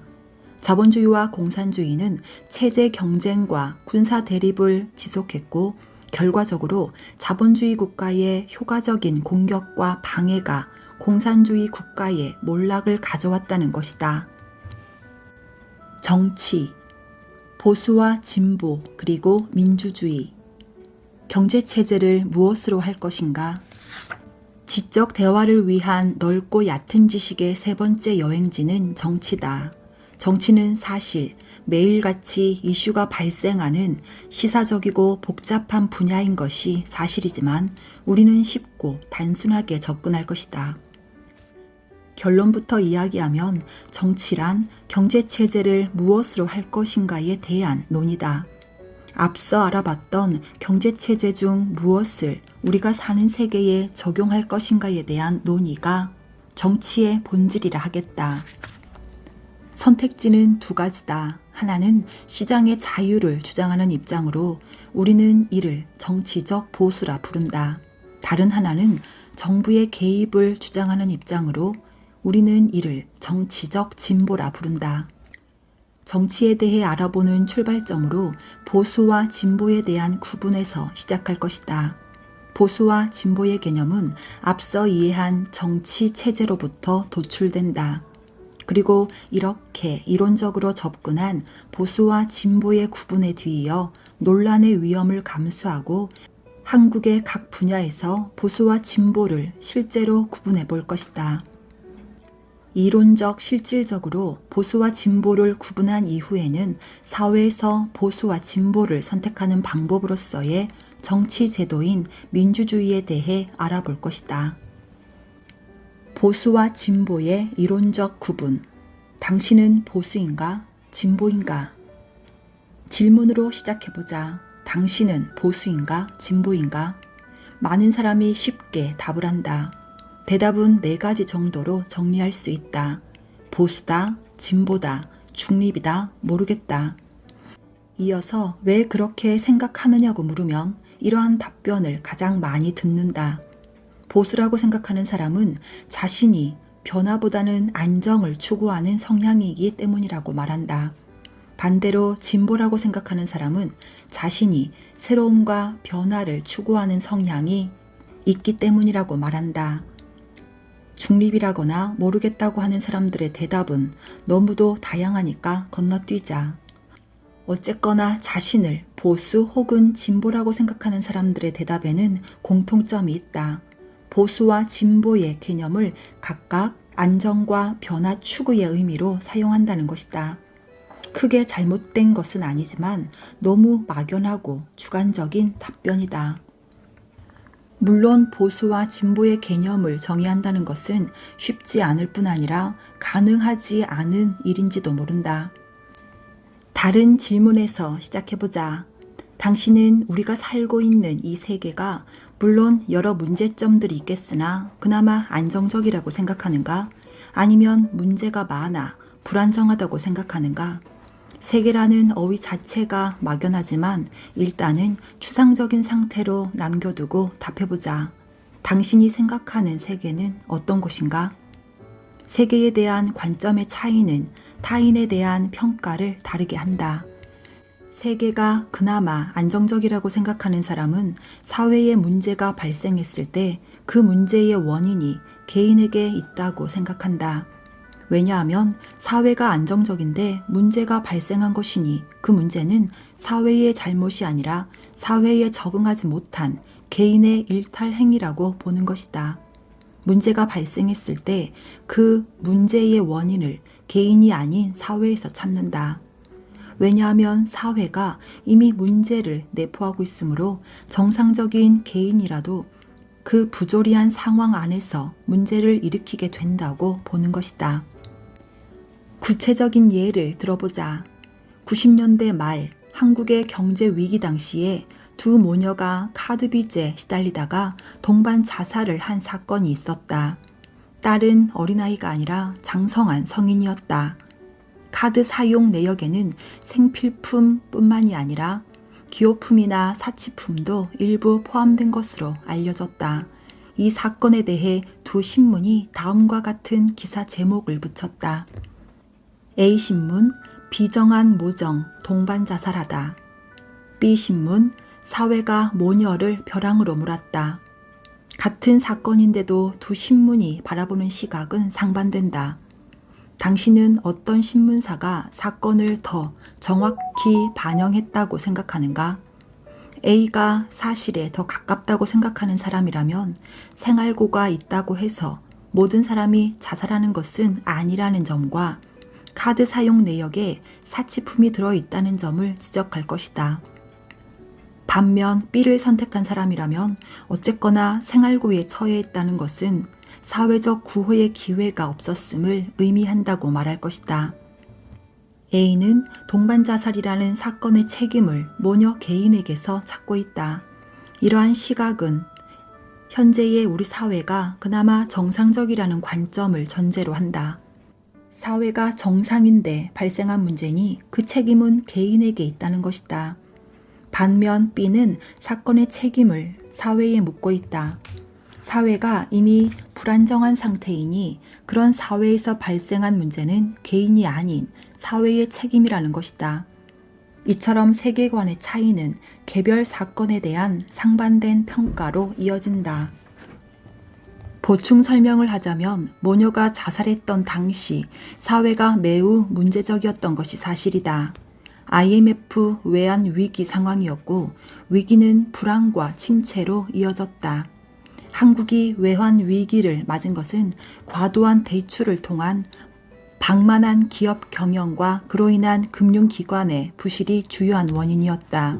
자본주의와 공산주의는 체제 경쟁과 군사 대립을 지속했고 결과적으로 자본주의 국가의 효과적인 공격과 방해가 공산주의 국가의 몰락을 가져왔다는 것이다. 정치, 보수와 진보 그리고 민주주의, 경제체제를 무엇으로 할 것인가? 지적 대화를 위한 넓고 얕은 지식의 세 번째 여행지는 정치다. 정치는 사실 매일같이 이슈가 발생하는 시사적이고 복잡한 분야인 것이 사실이지만 우리는 쉽고 단순하게 접근할 것이다. 결론부터 이야기하면 정치란 경제체제를 무엇으로 할 것인가에 대한 논의다. 앞서 알아봤던 경제체제 중 무엇을 우리가 사는 세계에 적용할 것인가에 대한 논의가 정치의 본질이라 하겠다. 선택지는 두 가지다. 하나는 시장의 자유를 주장하는 입장으로 우리는 이를 정치적 보수라 부른다. 다른 하나는 정부의 개입을 주장하는 입장으로 우리는 이를 정치적 진보라 부른다. 정치에 대해 알아보는 출발점으로 보수와 진보에 대한 구분에서 시작할 것이다. 보수와 진보의 개념은 앞서 이해한 정치 체제로부터 도출된다. 그리고 이렇게 이론적으로 접근한 보수와 진보의 구분에 뒤이어 논란의 위험을 감수하고 한국의 각 분야에서 보수와 진보를 실제로 구분해 볼 것이다. 이론적 실질적으로 보수와 진보를 구분한 이후에는 사회에서 보수와 진보를 선택하는 방법으로서의 정치 제도인 민주주의에 대해 알아볼 것이다. 보수와 진보의 이론적 구분. 당신은 보수인가? 진보인가? 질문으로 시작해보자. 당신은 보수인가? 진보인가? 많은 사람이 쉽게 답을 한다. 대답은 4가지 정도로 정리할 수 있다. 보수다, 진보다, 중립이다, 모르겠다. 이어서 왜 그렇게 생각하느냐고 물으면 이러한 답변을 가장 많이 듣는다. 보수라고 생각하는 사람은 자신이 변화보다는 안정을 추구하는 성향이기 때문이라고 말한다. 반대로 진보라고 생각하는 사람은 자신이 새로움과 변화를 추구하는 성향이 있기 때문이라고 말한다. 중립이라거나 모르겠다고 하는 사람들의 대답은 너무도 다양하니까 건너뛰자. 어쨌거나 자신을 보수 혹은 진보라고 생각하는 사람들의 대답에는 공통점이 있다. 보수와 진보의 개념을 각각 안정과 변화 추구의 의미로 사용한다는 것이다. 크게 잘못된 것은 아니지만 너무 막연하고 주관적인 답변이다. 물론 보수와 진보의 개념을 정의한다는 것은 쉽지 않을 뿐 아니라 가능하지 않은 일인지도 모른다. 다른 질문에서 시작해보자. 당신은 우리가 살고 있는 이 세계가 물론 여러 문제점들이 있겠으나 그나마 안정적이라고 생각하는가? 아니면 문제가 많아 불안정하다고 생각하는가? 세계라는 어휘 자체가 막연하지만 일단은 추상적인 상태로 남겨두고 답해보자. 당신이 생각하는 세계는 어떤 곳인가? 세계에 대한 관점의 차이는 타인에 대한 평가를 다르게 한다. 세계가 그나마 안정적이라고 생각하는 사람은 사회에 문제가 발생했을 때 그 문제의 원인이 개인에게 있다고 생각한다. 왜냐하면 사회가 안정적인데 문제가 발생한 것이니 그 문제는 사회의 잘못이 아니라 사회에 적응하지 못한 개인의 일탈 행위라고 보는 것이다. 문제가 발생했을 때 그 문제의 원인을 개인이 아닌 사회에서 찾는다. 왜냐하면 사회가 이미 문제를 내포하고 있으므로 정상적인 개인이라도 그 부조리한 상황 안에서 문제를 일으키게 된다고 보는 것이다. 구체적인 예를 들어보자. 90년대 말 한국의 경제 위기 당시에 두 모녀가 카드 빚에 시달리다가 동반 자살을 한 사건이 있었다. 딸은 어린아이가 아니라 장성한 성인이었다. 카드 사용 내역에는 생필품뿐만이 아니라 기호품이나 사치품도 일부 포함된 것으로 알려졌다. 이 사건에 대해 두 신문이 다음과 같은 기사 제목을 붙였다. A신문 비정한 모정 동반 자살하다. B신문 사회가 모녀를 벼랑으로 몰았다. 같은 사건인데도 두 신문이 바라보는 시각은 상반된다. 당신은 어떤 신문사가 사건을 더 정확히 반영했다고 생각하는가? A가 사실에 더 가깝다고 생각하는 사람이라면 생활고가 있다고 해서 모든 사람이 자살하는 것은 아니라는 점과 카드 사용 내역에 사치품이 들어있다는 점을 지적할 것이다. 반면 B를 선택한 사람이라면 어쨌거나 생활고에 처해있다는 것은 사회적 구호의 기회가 없었음을 의미한다고 말할 것이다. A는 동반자살이라는 사건의 책임을 모녀 개인에게서 찾고 있다. 이러한 시각은 현재의 우리 사회가 그나마 정상적이라는 관점을 전제로 한다. 사회가 정상인데 발생한 문제니 그 책임은 개인에게 있다는 것이다. 반면 B는 사건의 책임을 사회에 묻고 있다. 사회가 이미 불안정한 상태이니 그런 사회에서 발생한 문제는 개인이 아닌 사회의 책임이라는 것이다. 이처럼 세계관의 차이는 개별 사건에 대한 상반된 평가로 이어진다. 보충 설명을 하자면 모녀가 자살했던 당시 사회가 매우 문제적이었던 것이 사실이다. IMF 외환 위기 상황이었고 위기는 불황과 침체로 이어졌다. 한국이 외환 위기를 맞은 것은 과도한 대출을 통한 방만한 기업 경영과 그로 인한 금융기관의 부실이 주요한 원인이었다.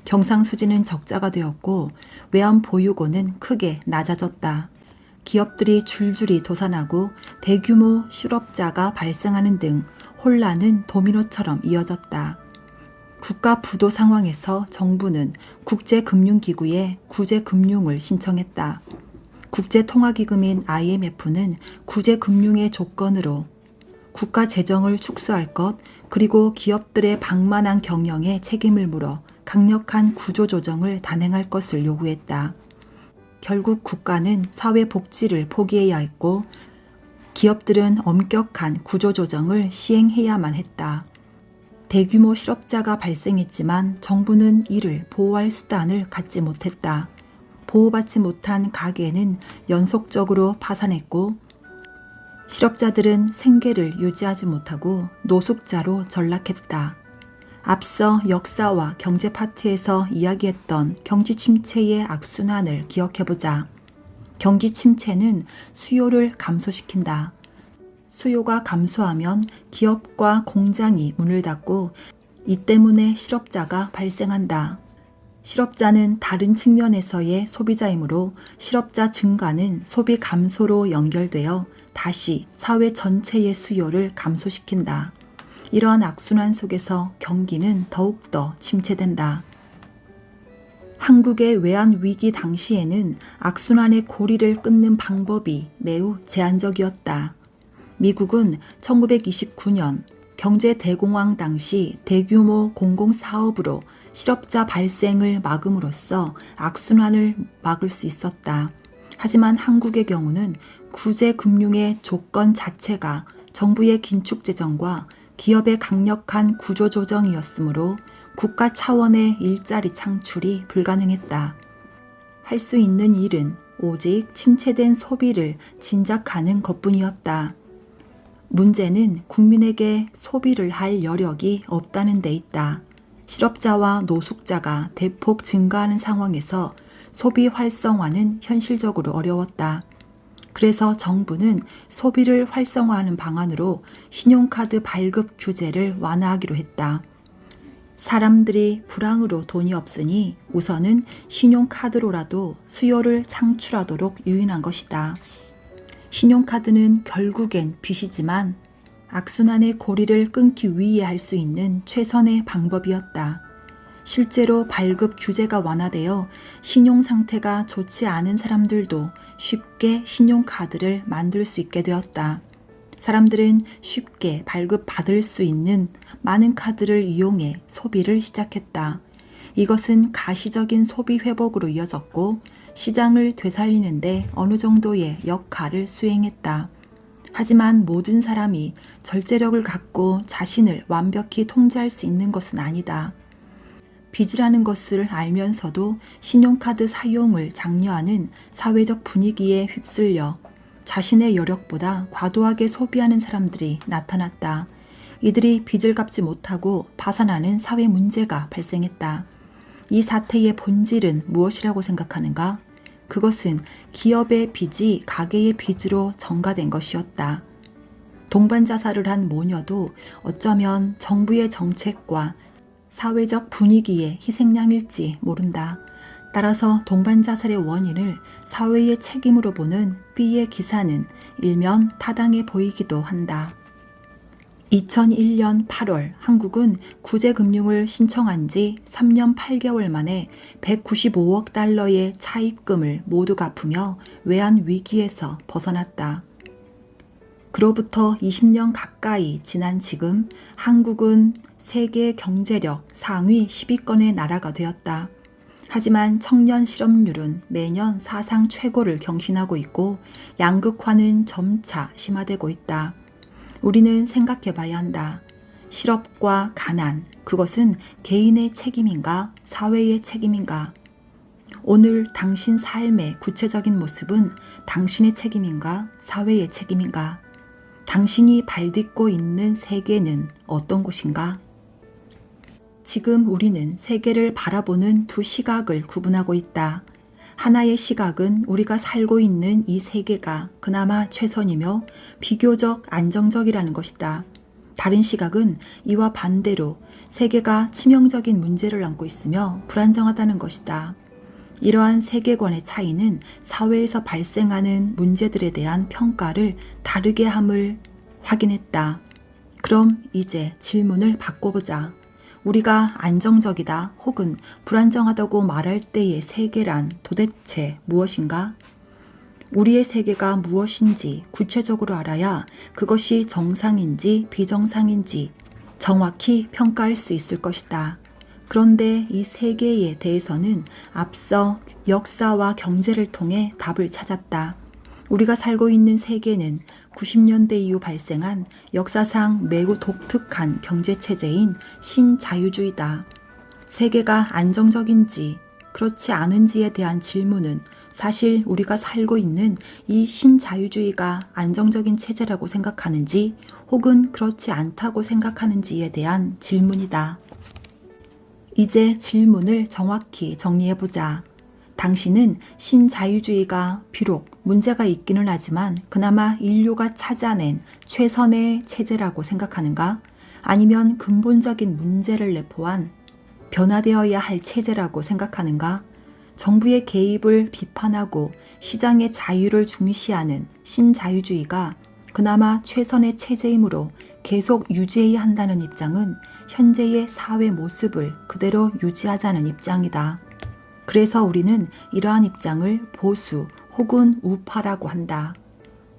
경상수지는 적자가 되었고 외환 보유고는 크게 낮아졌다. 기업들이 줄줄이 도산하고 대규모 실업자가 발생하는 등 혼란은 도미노처럼 이어졌다. 국가 부도 상황에서 정부는 국제금융기구에 구제금융을 신청했다. 국제통화기금인 IMF는 구제금융의 조건으로 국가 재정을 축소할 것 그리고 기업들의 방만한 경영에 책임을 물어 강력한 구조조정을 단행할 것을 요구했다. 결국 국가는 사회복지를 포기해야 했고 기업들은 엄격한 구조조정을 시행해야만 했다. 대규모 실업자가 발생했지만 정부는 이를 보호할 수단을 갖지 못했다. 보호받지 못한 가게는 연속적으로 파산했고 실업자들은 생계를 유지하지 못하고 노숙자로 전락했다. 앞서 역사와 경제 파트에서 이야기했던 경기 침체의 악순환을 기억해보자. 경기 침체는 수요를 감소시킨다. 수요가 감소하면 기업과 공장이 문을 닫고 이 때문에 실업자가 발생한다. 실업자는 다른 측면에서의 소비자이므로 실업자 증가는 소비 감소로 연결되어 다시 사회 전체의 수요를 감소시킨다. 이러한 악순환 속에서 경기는 더욱더 침체된다. 한국의 외환위기 당시에는 악순환의 고리를 끊는 방법이 매우 제한적이었다. 미국은 1929년 경제 대공황 당시 대규모 공공사업으로 실업자 발생을 막음으로써 악순환을 막을 수 있었다. 하지만 한국의 경우는 구제금융의 조건 자체가 정부의 긴축재정과 기업의 강력한 구조조정이었으므로 국가 차원의 일자리 창출이 불가능했다. 할 수 있는 일은 오직 침체된 소비를 진작하는 것뿐이었다. 문제는 국민에게 소비를 할 여력이 없다는 데 있다. 실업자와 노숙자가 대폭 증가하는 상황에서 소비 활성화는 현실적으로 어려웠다. 그래서 정부는 소비를 활성화하는 방안으로 신용카드 발급 규제를 완화하기로 했다. 사람들이 불황으로 돈이 없으니 우선은 신용카드로라도 수요를 창출하도록 유인한 것이다. 신용카드는 결국엔 빚이지만 악순환의 고리를 끊기 위해 할 수 있는 최선의 방법이었다. 실제로 발급 규제가 완화되어 신용 상태가 좋지 않은 사람들도 쉽게 신용카드를 만들 수 있게 되었다. 사람들은 쉽게 발급받을 수 있는 많은 카드를 이용해 소비를 시작했다. 이것은 가시적인 소비 회복으로 이어졌고 시장을 되살리는데 어느 정도의 역할을 수행했다. 하지만 모든 사람이 절제력을 갖고 자신을 완벽히 통제할 수 있는 것은 아니다. 빚이라는 것을 알면서도 신용카드 사용을 장려하는 사회적 분위기에 휩쓸려 자신의 여력보다 과도하게 소비하는 사람들이 나타났다. 이들이 빚을 갚지 못하고 파산하는 사회 문제가 발생했다. 이 사태의 본질은 무엇이라고 생각하는가? 그것은 기업의 빚이 가계의 빚으로 전가된 것이었다. 동반자살을 한 모녀도 어쩌면 정부의 정책과 사회적 분위기의 희생양일지 모른다. 따라서 동반자살의 원인을 사회의 책임으로 보는 B의 기사는 일면 타당해 보이기도 한다. 2001년 8월 한국은 구제금융을 신청한 지 3년 8개월 만에 195억 달러의 차입금을 모두 갚으며 외환 위기에서 벗어났다. 그로부터 20년 가까이 지난 지금 한국은 세계 경제력 상위 10위권의 나라가 되었다. 하지만 청년 실업률은 매년 사상 최고를 경신하고 있고 양극화는 점차 심화되고 있다. 우리는 생각해 봐야 한다. 실업과 가난, 그것은 개인의 책임인가, 사회의 책임인가? 오늘 당신 삶의 구체적인 모습은 당신의 책임인가, 사회의 책임인가? 당신이 발딛고 있는 세계는 어떤 곳인가? 지금 우리는 세계를 바라보는 두 시각을 구분하고 있다. 하나의 시각은 우리가 살고 있는 이 세계가 그나마 최선이며 비교적 안정적이라는 것이다. 다른 시각은 이와 반대로 세계가 치명적인 문제를 안고 있으며 불안정하다는 것이다. 이러한 세계관의 차이는 사회에서 발생하는 문제들에 대한 평가를 다르게 함을 확인했다. 그럼 이제 질문을 바꿔보자. 우리가 안정적이다 혹은 불안정하다고 말할 때의 세계란 도대체 무엇인가? 우리의 세계가 무엇인지 구체적으로 알아야 그것이 정상인지 비정상인지 정확히 평가할 수 있을 것이다. 그런데 이 세계에 대해서는 앞서 역사와 경제를 통해 답을 찾았다. 우리가 살고 있는 세계는 90년대 이후 발생한 역사상 매우 독특한 경제체제인 신자유주의다. 세계가 안정적인지 그렇지 않은지에 대한 질문은 사실 우리가 살고 있는 이 신자유주의가 안정적인 체제라고 생각하는지 혹은 그렇지 않다고 생각하는지에 대한 질문이다. 이제 질문을 정확히 정리해보자. 당신은 신자유주의가 비록 문제가 있기는 하지만 그나마 인류가 찾아낸 최선의 체제라고 생각하는가? 아니면 근본적인 문제를 내포한 변화되어야 할 체제라고 생각하는가? 정부의 개입을 비판하고 시장의 자유를 중시하는 신자유주의가 그나마 최선의 체제이므로 계속 유지해야 한다는 입장은 현재의 사회 모습을 그대로 유지하자는 입장이다. 그래서 우리는 이러한 입장을 보수 혹은 우파라고 한다.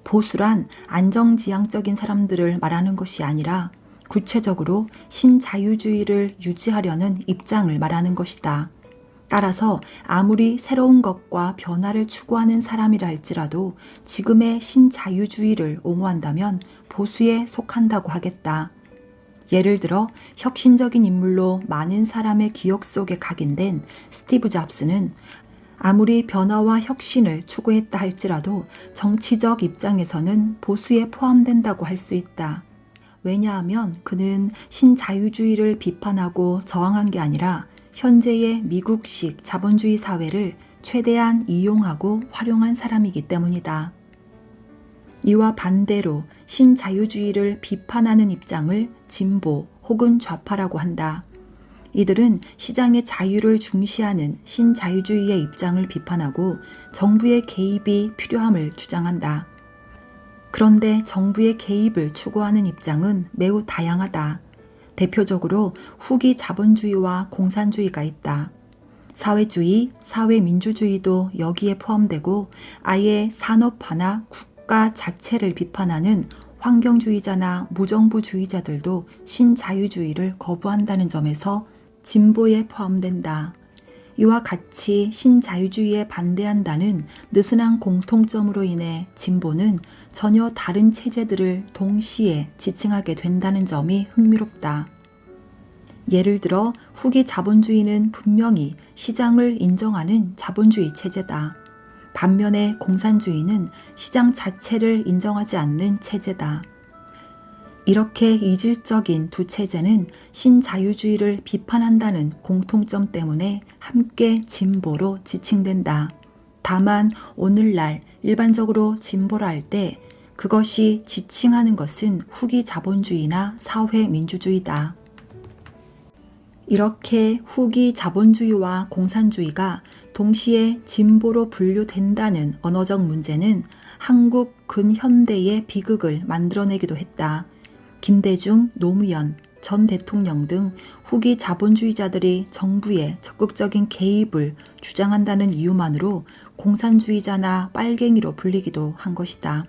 보수란 안정지향적인 사람들을 말하는 것이 아니라 구체적으로 신자유주의를 유지하려는 입장을 말하는 것이다. 따라서 아무리 새로운 것과 변화를 추구하는 사람이라 할지라도 지금의 신자유주의를 옹호한다면 보수에 속한다고 하겠다. 예를 들어 혁신적인 인물로 많은 사람의 기억 속에 각인된 스티브 잡스는 아무리 변화와 혁신을 추구했다 할지라도 정치적 입장에서는 보수에 포함된다고 할 수 있다. 왜냐하면 그는 신자유주의를 비판하고 저항한 게 아니라 현재의 미국식 자본주의 사회를 최대한 이용하고 활용한 사람이기 때문이다. 이와 반대로 신자유주의를 비판하는 입장을 진보 혹은 좌파라고 한다. 이들은 시장의 자유를 중시하는 신자유주의의 입장을 비판하고 정부의 개입이 필요함을 주장한다. 그런데 정부의 개입을 추구하는 입장은 매우 다양하다. 대표적으로 후기 자본주의와 공산주의가 있다. 사회주의, 사회민주주의도 여기에 포함되고 아예 산업화나 국가 자체를 비판하는 환경주의자나 무정부주의자들도 신자유주의를 거부한다는 점에서 진보에 포함된다. 이와 같이 신자유주의에 반대한다는 느슨한 공통점으로 인해 진보는 전혀 다른 체제들을 동시에 지칭하게 된다는 점이 흥미롭다. 예를 들어 후기 자본주의는 분명히 시장을 인정하는 자본주의 체제다. 반면에 공산주의는 시장 자체를 인정하지 않는 체제다. 이렇게 이질적인 두 체제는 신자유주의를 비판한다는 공통점 때문에 함께 진보로 지칭된다. 다만 오늘날 일반적으로 진보라 할 때 그것이 지칭하는 것은 후기 자본주의나 사회민주주의다. 이렇게 후기 자본주의와 공산주의가 동시에 진보로 분류된다는 언어적 문제는 한국 근현대의 비극을 만들어내기도 했다. 김대중, 노무현, 전 대통령 등 후기 자본주의자들이 정부의 적극적인 개입을 주장한다는 이유만으로 공산주의자나 빨갱이로 불리기도 한 것이다.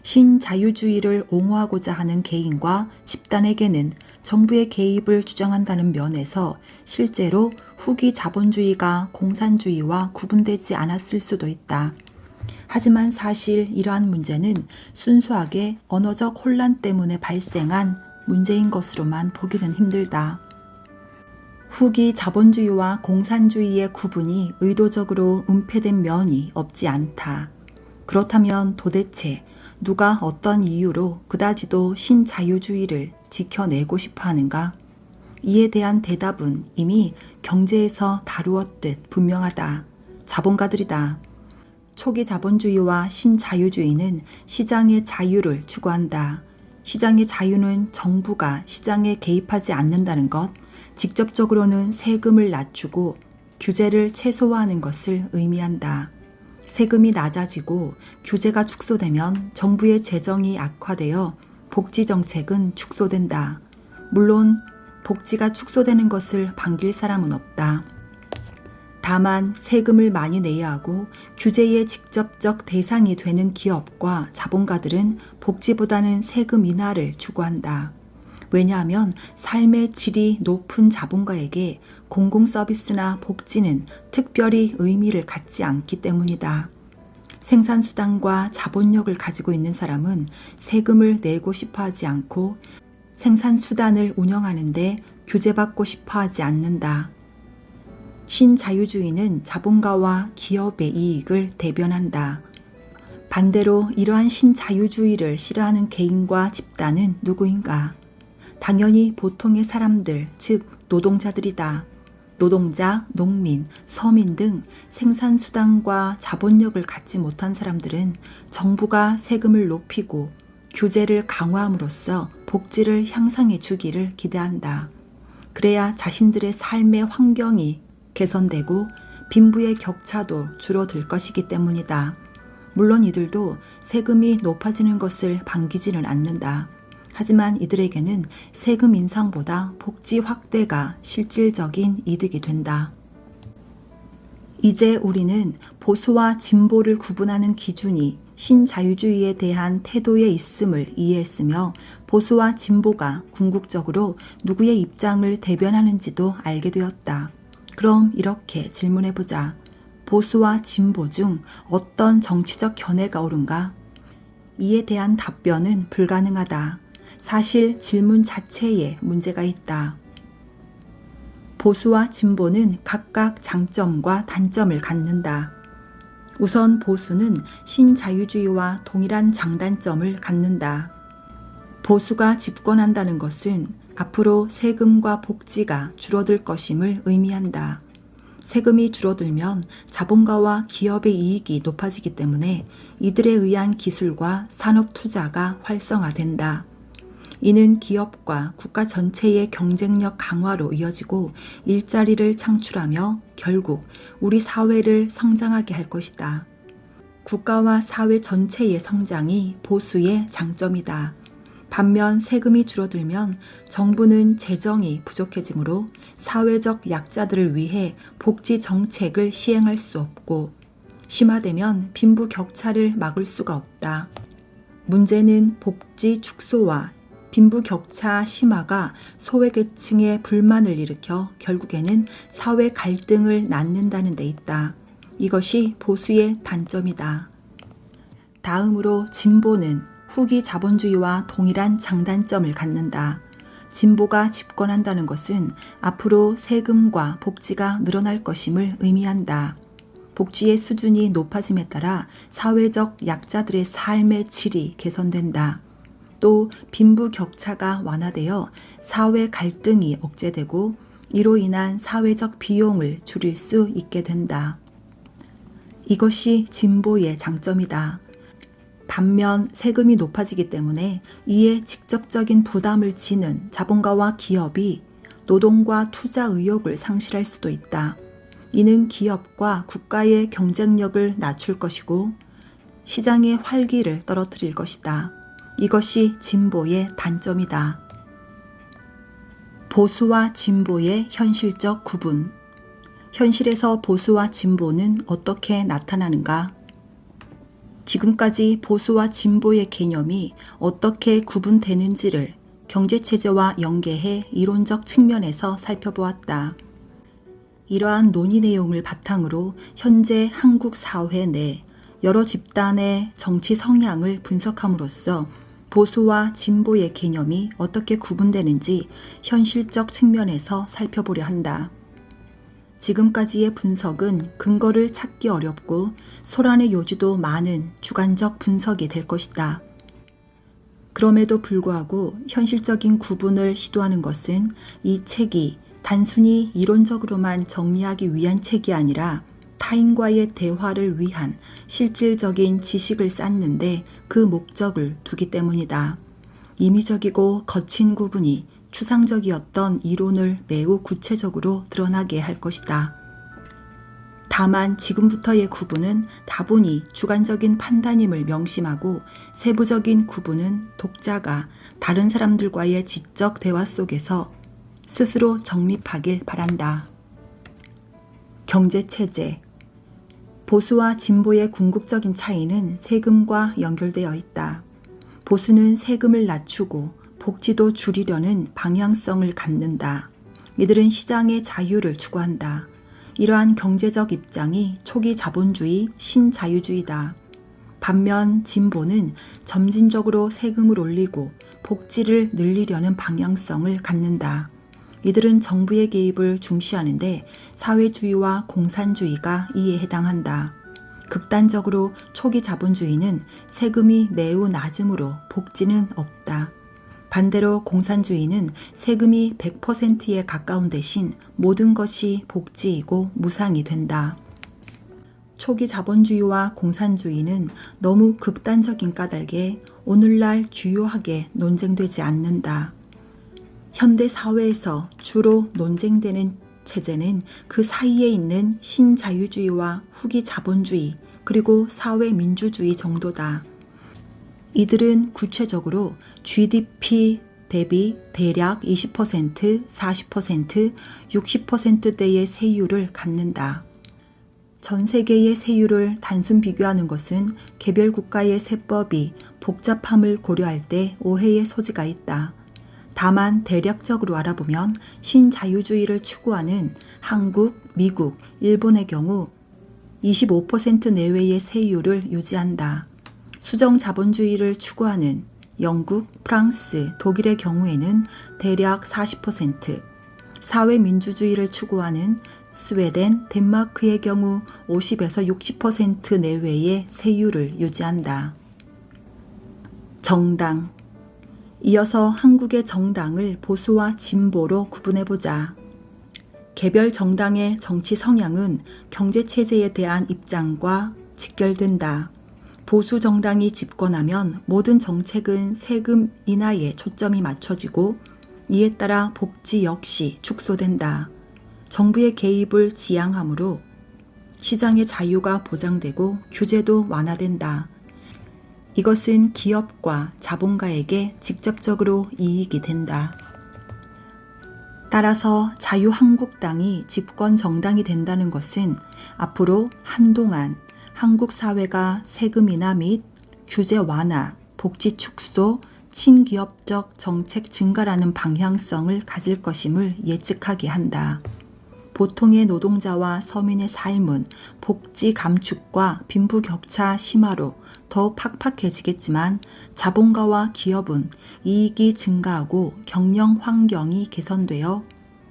신자유주의를 옹호하고자 하는 개인과 집단에게는 정부의 개입을 주장한다는 면에서 실제로 후기 자본주의가 공산주의와 구분되지 않았을 수도 있다. 하지만 사실 이러한 문제는 순수하게 언어적 혼란 때문에 발생한 문제인 것으로만 보기는 힘들다. 후기 자본주의와 공산주의의 구분이 의도적으로 은폐된 면이 없지 않다. 그렇다면 도대체 누가 어떤 이유로 그다지도 신자유주의를 지켜내고 싶어 하는가? 이에 대한 대답은 이미 경제에서 다루었듯 분명하다. 자본가들이다. 초기 자본주의와 신자유주의는 시장의 자유를 추구한다. 시장의 자유는 정부가 시장에 개입하지 않는다는 것, 직접적으로는 세금을 낮추고 규제를 최소화하는 것을 의미한다. 세금이 낮아지고 규제가 축소되면 정부의 재정이 악화되어 복지 정책은 축소된다. 물론 복지가 축소되는 것을 반길 사람은 없다. 다만 세금을 많이 내야 하고 규제의 직접적 대상이 되는 기업과 자본가들은 복지보다는 세금 인하를 추구한다. 왜냐하면 삶의 질이 높은 자본가에게 공공서비스나 복지는 특별히 의미를 갖지 않기 때문이다. 생산수단과 자본력을 가지고 있는 사람은 세금을 내고 싶어 하지 않고 생산수단을 운영하는데 규제받고 싶어 하지 않는다. 신자유주의는 자본가와 기업의 이익을 대변한다. 반대로 이러한 신자유주의를 싫어하는 개인과 집단은 누구인가? 당연히 보통의 사람들, 즉 노동자들이다. 노동자, 농민, 서민 등 생산수단과 자본력을 갖지 못한 사람들은 정부가 세금을 높이고 규제를 강화함으로써 복지를 향상해 주기를 기대한다. 그래야 자신들의 삶의 환경이 개선되고 빈부의 격차도 줄어들 것이기 때문이다. 물론 이들도 세금이 높아지는 것을 반기지는 않는다. 하지만 이들에게는 세금 인상보다 복지 확대가 실질적인 이득이 된다. 이제 우리는 보수와 진보를 구분하는 기준이 신자유주의에 대한 태도에 있음을 이해했으며 보수와 진보가 궁극적으로 누구의 입장을 대변하는지도 알게 되었다. 그럼 이렇게 질문해보자. 보수와 진보 중 어떤 정치적 견해가 옳은가? 이에 대한 답변은 불가능하다. 사실 질문 자체에 문제가 있다. 보수와 진보는 각각 장점과 단점을 갖는다. 우선 보수는 신자유주의와 동일한 장단점을 갖는다. 보수가 집권한다는 것은 앞으로 세금과 복지가 줄어들 것임을 의미한다. 세금이 줄어들면 자본가와 기업의 이익이 높아지기 때문에 이들에 의한 기술과 산업 투자가 활성화된다. 이는 기업과 국가 전체의 경쟁력 강화로 이어지고 일자리를 창출하며 결국 우리 사회를 성장하게 할 것이다. 국가와 사회 전체의 성장이 보수의 장점이다. 반면 세금이 줄어들면 정부는 재정이 부족해지므로 사회적 약자들을 위해 복지 정책을 시행할 수 없고 심화되면 빈부 격차를 막을 수가 없다. 문제는 복지 축소와 빈부 격차 심화가 소외계층의 불만을 일으켜 결국에는 사회 갈등을 낳는다는 데 있다. 이것이 보수의 단점이다. 다음으로 진보는 후기 자본주의와 동일한 장단점을 갖는다. 진보가 집권한다는 것은 앞으로 세금과 복지가 늘어날 것임을 의미한다. 복지의 수준이 높아짐에 따라 사회적 약자들의 삶의 질이 개선된다. 또 빈부 격차가 완화되어 사회 갈등이 억제되고 이로 인한 사회적 비용을 줄일 수 있게 된다. 이것이 진보의 장점이다. 반면 세금이 높아지기 때문에 이에 직접적인 부담을 지는 자본가와 기업이 노동과 투자 의욕을 상실할 수도 있다. 이는 기업과 국가의 경쟁력을 낮출 것이고 시장의 활기를 떨어뜨릴 것이다. 이것이 진보의 단점이다. 보수와 진보의 현실적 구분. 현실에서 보수와 진보는 어떻게 나타나는가? 지금까지 보수와 진보의 개념이 어떻게 구분되는지를 경제체제와 연계해 이론적 측면에서 살펴보았다. 이러한 논의 내용을 바탕으로 현재 한국 사회 내 여러 집단의 정치 성향을 분석함으로써 보수와 진보의 개념이 어떻게 구분되는지 현실적 측면에서 살펴보려 한다. 지금까지의 분석은 근거를 찾기 어렵고 소란의 요지도 많은 주관적 분석이 될 것이다. 그럼에도 불구하고 현실적인 구분을 시도하는 것은 이 책이 단순히 이론적으로만 정리하기 위한 책이 아니라 타인과의 대화를 위한 실질적인 지식을 쌓는데 그 목적을 두기 때문이다. 임의적이고 거친 구분이 추상적이었던 이론을 매우 구체적으로 드러나게 할 것이다. 다만 지금부터의 구분은 다분히 주관적인 판단임을 명심하고 세부적인 구분은 독자가 다른 사람들과의 지적 대화 속에서 스스로 정립하길 바란다. 경제체제. 보수와 진보의 궁극적인 차이는 세금과 연결되어 있다. 보수는 세금을 낮추고 복지도 줄이려는 방향성을 갖는다. 이들은 시장의 자유를 추구한다. 이러한 경제적 입장이 초기 자본주의, 신자유주의다. 반면 진보는 점진적으로 세금을 올리고 복지를 늘리려는 방향성을 갖는다. 이들은 정부의 개입을 중시하는데 사회주의와 공산주의가 이에 해당한다. 극단적으로 초기 자본주의는 세금이 매우 낮으므로 복지는 없다. 반대로 공산주의는 세금이 100%에 가까운 대신 모든 것이 복지이고 무상이 된다. 초기 자본주의와 공산주의는 너무 극단적인 까닭에 오늘날 주요하게 논쟁되지 않는다. 현대 사회에서 주로 논쟁되는 체제는 그 사이에 있는 신자유주의와 후기 자본주의 그리고 사회민주주의 정도다. 이들은 구체적으로 GDP 대비 대략 20%, 40%, 60%대의 세율을 갖는다. 전 세계의 세율을 단순 비교하는 것은 개별 국가의 세법이 복잡함을 고려할 때 오해의 소지가 있다. 다만 대략적으로 알아보면 신자유주의를 추구하는 한국, 미국, 일본의 경우 25% 내외의 세율을 유지한다. 수정 자본주의를 추구하는 영국, 프랑스, 독일의 경우에는 대략 40%, 사회민주주의를 추구하는 스웨덴, 덴마크의 경우 50에서 60% 내외의 세율을 유지한다. 정당. 이어서 한국의 정당을 보수와 진보로 구분해보자. 개별 정당의 정치 성향은 경제체제에 대한 입장과 직결된다. 보수 정당이 집권하면 모든 정책은 세금 인하에 초점이 맞춰지고 이에 따라 복지 역시 축소된다. 정부의 개입을 지양하므로 시장의 자유가 보장되고 규제도 완화된다. 이것은 기업과 자본가에게 직접적으로 이익이 된다. 따라서 자유한국당이 집권 정당이 된다는 것은 앞으로 한동안 한국 사회가 세금이나 및 규제 완화, 복지 축소, 친기업적 정책 증가라는 방향성을 가질 것임을 예측하게 한다. 보통의 노동자와 서민의 삶은 복지 감축과 빈부격차 심화로 더 팍팍해지겠지만 자본가와 기업은 이익이 증가하고 경영 환경이 개선되어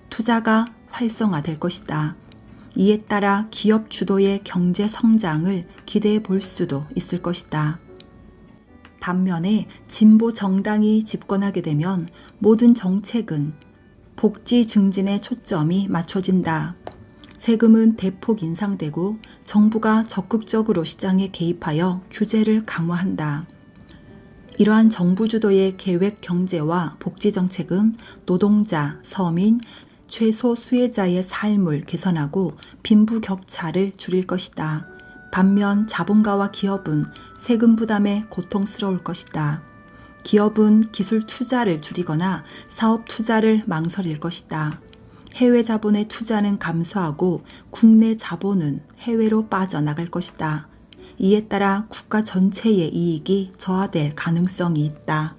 투자가 활성화될 것이다. 이에 따라 기업 주도의 경제 성장을 기대해 볼 수도 있을 것이다. 반면에 진보 정당이 집권하게 되면 모든 정책은 복지 증진에 초점이 맞춰진다. 세금은 대폭 인상되고 정부가 적극적으로 시장에 개입하여 규제를 강화한다. 이러한 정부 주도의 계획 경제와 복지 정책은 노동자, 서민, 최소 수혜자의 삶을 개선하고 빈부격차를 줄일 것이다. 반면 자본가와 기업은 세금 부담에 고통스러울 것이다. 기업은 기술 투자를 줄이거나 사업 투자를 망설일 것이다. 해외 자본의 투자는 감소하고 국내 자본은 해외로 빠져나갈 것이다. 이에 따라 국가 전체의 이익이 저하될 가능성이 있다.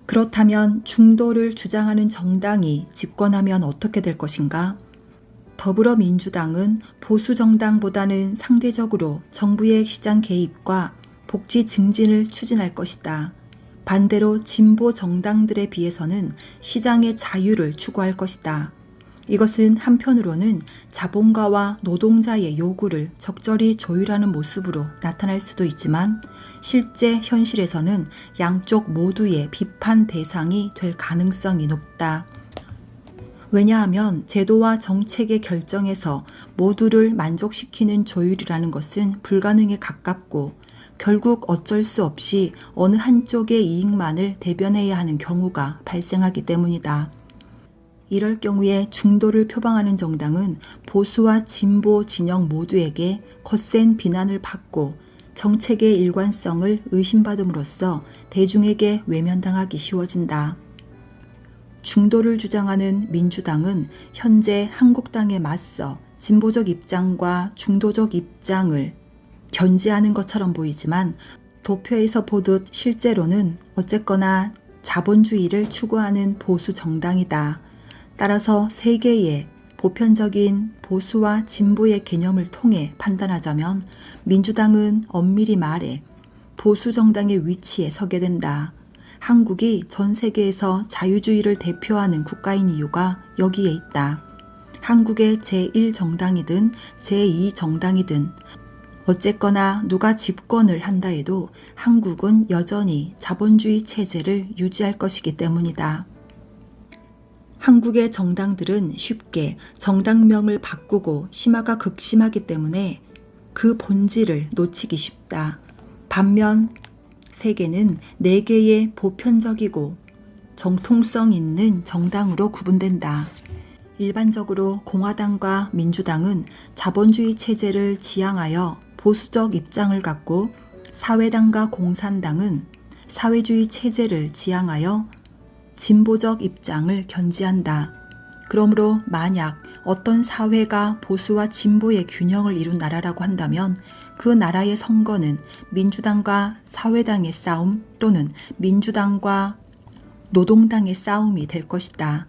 그렇다면 중도를 주장하는 정당이 집권하면 어떻게 될 것인가? 더불어민주당은 보수 정당보다는 상대적으로 정부의 시장 개입과 복지 증진을 추진할 것이다. 반대로 진보 정당들에 비해서는 시장의 자유를 추구할 것이다. 이것은 한편으로는 자본가와 노동자의 요구를 적절히 조율하는 모습으로 나타날 수도 있지만 실제 현실에서는 양쪽 모두의 비판 대상이 될 가능성이 높다. 왜냐하면 제도와 정책의 결정에서 모두를 만족시키는 조율이라는 것은 불가능에 가깝고 결국 어쩔 수 없이 어느 한쪽의 이익만을 대변해야 하는 경우가 발생하기 때문이다. 이럴 경우에 중도를 표방하는 정당은 보수와 진보 진영 모두에게 거센 비난을 받고 정책의 일관성을 의심받음으로써 대중에게 외면당하기 쉬워진다. 중도를 주장하는 민주당은 현재 한국당에 맞서 진보적 입장과 중도적 입장을 견지하는 것처럼 보이지만 도표에서 보듯 실제로는 어쨌거나 자본주의를 추구하는 보수 정당이다. 따라서 세 개의 보편적인 보수와 진보의 개념을 통해 판단하자면 민주당은 엄밀히 말해 보수 정당의 위치에 서게 된다. 한국이 전 세계에서 자유주의를 대표하는 국가인 이유가 여기에 있다. 한국의 제1정당이든 제2정당이든 어쨌거나 누가 집권을 한다 해도 한국은 여전히 자본주의 체제를 유지할 것이기 때문이다. 한국의 정당들은 쉽게 정당명을 바꾸고 심화가 극심하기 때문에 그 본질을 놓치기 쉽다. 반면 세계는 4개의 보편적이고 정통성 있는 정당으로 구분된다. 일반적으로 공화당과 민주당은 자본주의 체제를 지향하여 보수적 입장을 갖고 사회당과 공산당은 사회주의 체제를 지향하여 진보적 입장을 견지한다. 그러므로 만약 어떤 사회가 보수와 진보의 균형을 이룬 나라라고 한다면 그 나라의 선거는 민주당과 사회당의 싸움 또는 민주당과 노동당의 싸움이 될 것이다.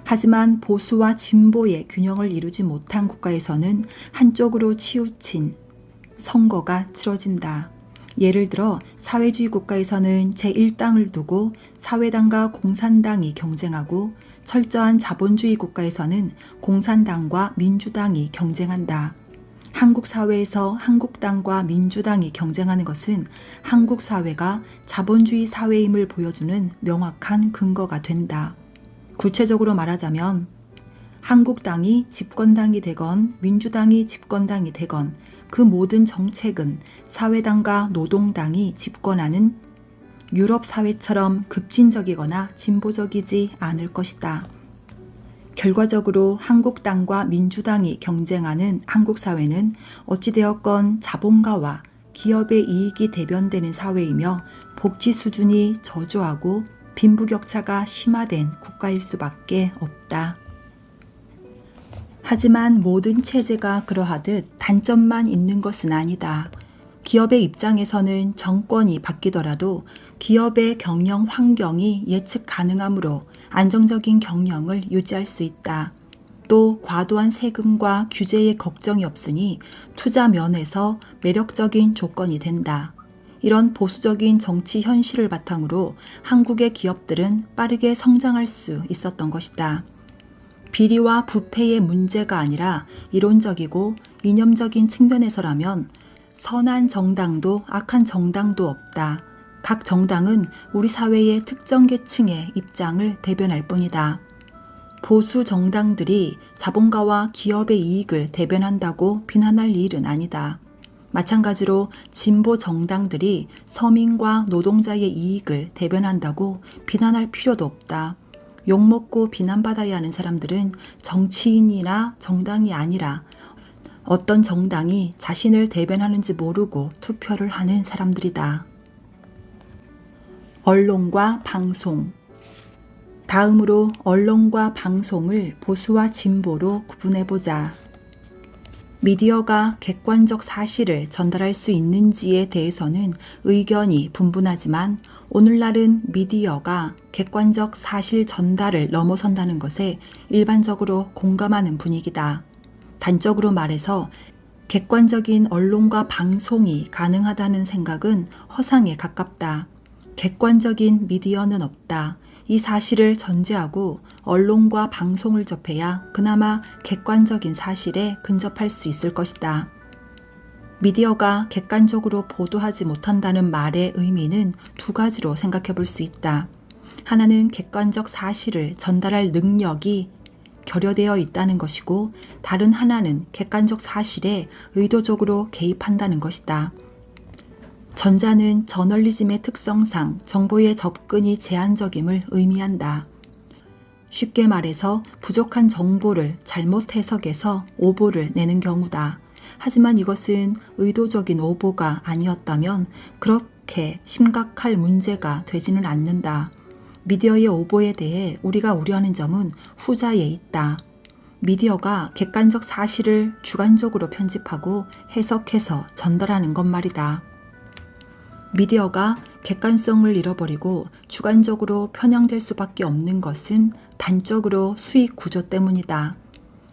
하지만 보수와 진보의 균형을 이루지 못한 국가에서는 한쪽으로 치우친 선거가 치러진다. 예를 들어 사회주의 국가에서는 제1당을 두고 사회당과 공산당이 경쟁하고 철저한 자본주의 국가에서는 공산당과 민주당이 경쟁한다. 한국 사회에서 한국당과 민주당이 경쟁하는 것은 한국 사회가 자본주의 사회임을 보여주는 명확한 근거가 된다. 구체적으로 말하자면 한국당이 집권당이 되건 민주당이 집권당이 되건 그 모든 정책은 사회당과 노동당이 집권하는 유럽 사회처럼 급진적이거나 진보적이지 않을 것이다. 결과적으로 한국당과 민주당이 경쟁하는 한국 사회는 어찌되었건 자본가와 기업의 이익이 대변되는 사회이며 복지 수준이 저조하고 빈부격차가 심화된 국가일 수밖에 없다. 하지만 모든 체제가 그러하듯 단점만 있는 것은 아니다. 기업의 입장에서는 정권이 바뀌더라도 기업의 경영 환경이 예측 가능하므로 안정적인 경영을 유지할 수 있다. 또 과도한 세금과 규제의 걱정이 없으니 투자 면에서 매력적인 조건이 된다. 이런 보수적인 정치 현실을 바탕으로 한국의 기업들은 빠르게 성장할 수 있었던 것이다. 비리와 부패의 문제가 아니라 이론적이고 이념적인 측면에서라면 선한 정당도 악한 정당도 없다. 각 정당은 우리 사회의 특정 계층의 입장을 대변할 뿐이다. 보수 정당들이 자본가와 기업의 이익을 대변한다고 비난할 일은 아니다. 마찬가지로 진보 정당들이 서민과 노동자의 이익을 대변한다고 비난할 필요도 없다. 욕먹고 비난받아야 하는 사람들은 정치인이나 정당이 아니라 어떤 정당이 자신을 대변하는지 모르고 투표를 하는 사람들이다. 언론과 방송. 다음으로 언론과 방송을 보수와 진보로 구분해보자. 미디어가 객관적 사실을 전달할 수 있는지에 대해서는 의견이 분분하지만 오늘날은 미디어가 객관적 사실 전달을 넘어선다는 것에 일반적으로 공감하는 분위기다. 단적으로 말해서 객관적인 언론과 방송이 가능하다는 생각은 허상에 가깝다. 객관적인 미디어는 없다. 이 사실을 전제하고 언론과 방송을 접해야 그나마 객관적인 사실에 근접할 수 있을 것이다. 미디어가 객관적으로 보도하지 못한다는 말의 의미는 두 가지로 생각해 볼 수 있다. 하나는 객관적 사실을 전달할 능력이 결여되어 있다는 것이고, 다른 하나는 객관적 사실에 의도적으로 개입한다는 것이다. 전자는 저널리즘의 특성상 정보의 접근이 제한적임을 의미한다. 쉽게 말해서 부족한 정보를 잘못 해석해서 오보를 내는 경우다. 하지만 이것은 의도적인 오보가 아니었다면 그렇게 심각할 문제가 되지는 않는다. 미디어의 오보에 대해 우리가 우려하는 점은 후자에 있다. 미디어가 객관적 사실을 주관적으로 편집하고 해석해서 전달하는 것 말이다. 미디어가 객관성을 잃어버리고 주관적으로 편향될 수밖에 없는 것은 단적으로 수익 구조 때문이다.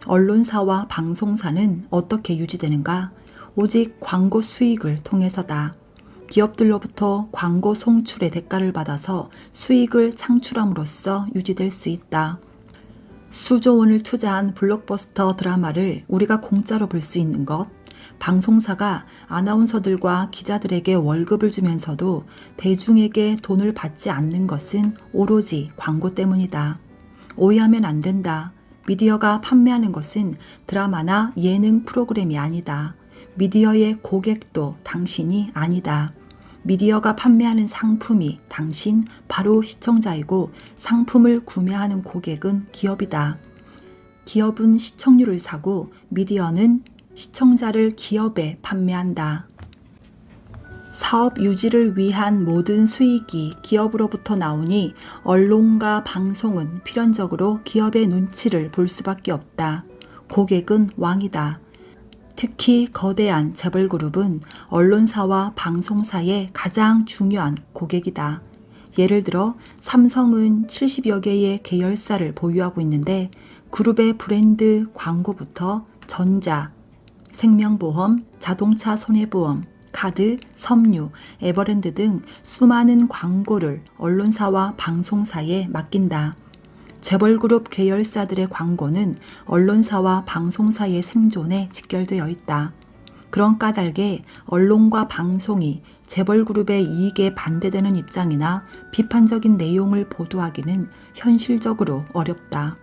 언론사와 방송사는 어떻게 유지되는가? 오직 광고 수익을 통해서다. 기업들로부터 광고 송출의 대가를 받아서 수익을 창출함으로써 유지될 수 있다. 수조 원을 투자한 블록버스터 드라마를 우리가 공짜로 볼 수 있는 것, 방송사가 아나운서들과 기자들에게 월급을 주면서도 대중에게 돈을 받지 않는 것은 오로지 광고 때문이다. 오해하면 안 된다. 미디어가 판매하는 것은 드라마나 예능 프로그램이 아니다. 미디어의 고객도 당신이 아니다. 미디어가 판매하는 상품이 당신, 바로 시청자이고 상품을 구매하는 고객은 기업이다. 기업은 시청률을 사고 미디어는 시청자를 기업에 판매한다. 사업 유지를 위한 모든 수익이 기업으로부터 나오니 언론과 방송은 필연적으로 기업의 눈치를 볼 수밖에 없다. 고객은 왕이다. 특히 거대한 재벌그룹은 언론사와 방송사의 가장 중요한 고객이다. 예를 들어 삼성은 70여 개의 계열사를 보유하고 있는데 그룹의 브랜드 광고부터 전자, 생명보험, 자동차 손해보험, 카드, 섬유, 에버랜드 등 수많은 광고를 언론사와 방송사에 맡긴다. 재벌그룹 계열사들의 광고는 언론사와 방송사의 생존에 직결되어 있다. 그런 까닭에 언론과 방송이 재벌그룹의 이익에 반대되는 입장이나 비판적인 내용을 보도하기는 현실적으로 어렵다.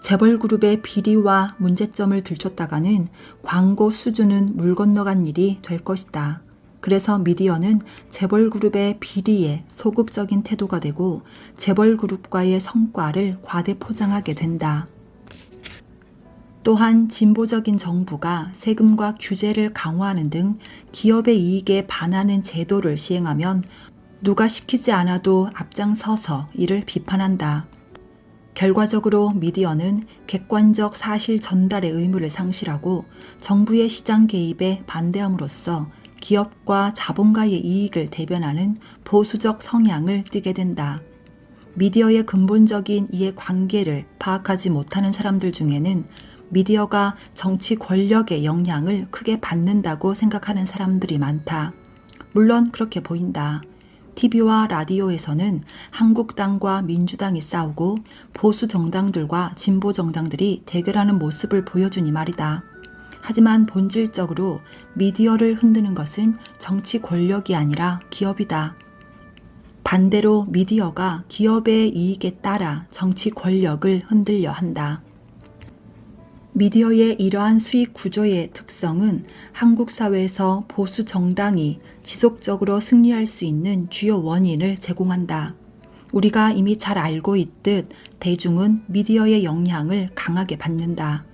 재벌그룹의 비리와 문제점을 들췄다가는 광고 수주는 물 건너간 일이 될 것이다. 그래서 미디어는 재벌그룹의 비리에 소극적인 태도가 되고 재벌그룹과의 성과를 과대 포장하게 된다. 또한 진보적인 정부가 세금과 규제를 강화하는 등 기업의 이익에 반하는 제도를 시행하면 누가 시키지 않아도 앞장서서 이를 비판한다. 결과적으로 미디어는 객관적 사실 전달의 의무를 상실하고 정부의 시장 개입에 반대함으로써 기업과 자본가의 이익을 대변하는 보수적 성향을 띠게 된다. 미디어의 근본적인 이해관계를 파악하지 못하는 사람들 중에는 미디어가 정치 권력의 영향을 크게 받는다고 생각하는 사람들이 많다. 물론 그렇게 보인다. TV와 라디오에서는 한국당과 민주당이 싸우고 보수 정당들과 진보 정당들이 대결하는 모습을 보여주니 말이다. 하지만 본질적으로 미디어를 흔드는 것은 정치 권력이 아니라 기업이다. 반대로 미디어가 기업의 이익에 따라 정치 권력을 흔들려 한다. 미디어의 이러한 수익 구조의 특성은 한국 사회에서 보수 정당이 지속적으로 승리할 수 있는 주요 원인을 제공한다. 우리가 이미 잘 알고 있듯 대중은 미디어의 영향을 강하게 받는다.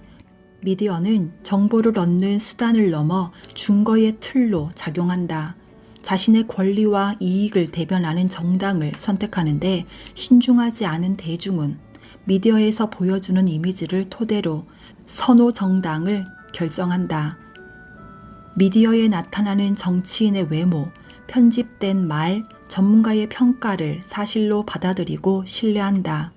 미디어는 정보를 얻는 수단을 넘어 증거의 틀로 작용한다. 자신의 권리와 이익을 대변하는 정당을 선택하는데 신중하지 않은 대중은 미디어에서 보여주는 이미지를 토대로 선호 정당을 결정한다. 미디어에 나타나는 정치인의 외모, 편집된 말, 전문가의 평가를 사실로 받아들이고 신뢰한다.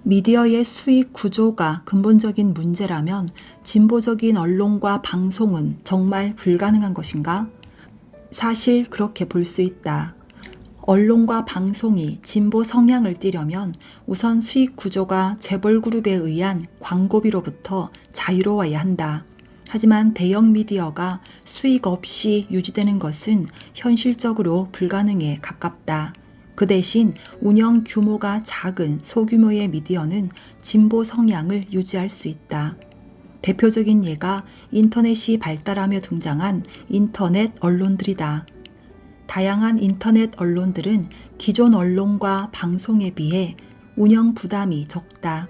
미디어의 수익 구조가 근본적인 문제라면 진보적인 언론과 방송은 정말 불가능한 것인가? 사실 그렇게 볼 수 있다. 언론과 방송이 진보 성향을 띠려면 우선 수익 구조가 재벌그룹에 의한 광고비로부터 자유로워야 한다. 하지만 대형 미디어가 수익 없이 유지되는 것은 현실적으로 불가능에 가깝다. 그 대신 운영 규모가 작은 소규모의 미디어는 진보 성향을 유지할 수 있다. 대표적인 예가 인터넷이 발달하며 등장한 인터넷 언론들이다. 다양한 인터넷 언론들은 기존 언론과 방송에 비해 운영 부담이 적다.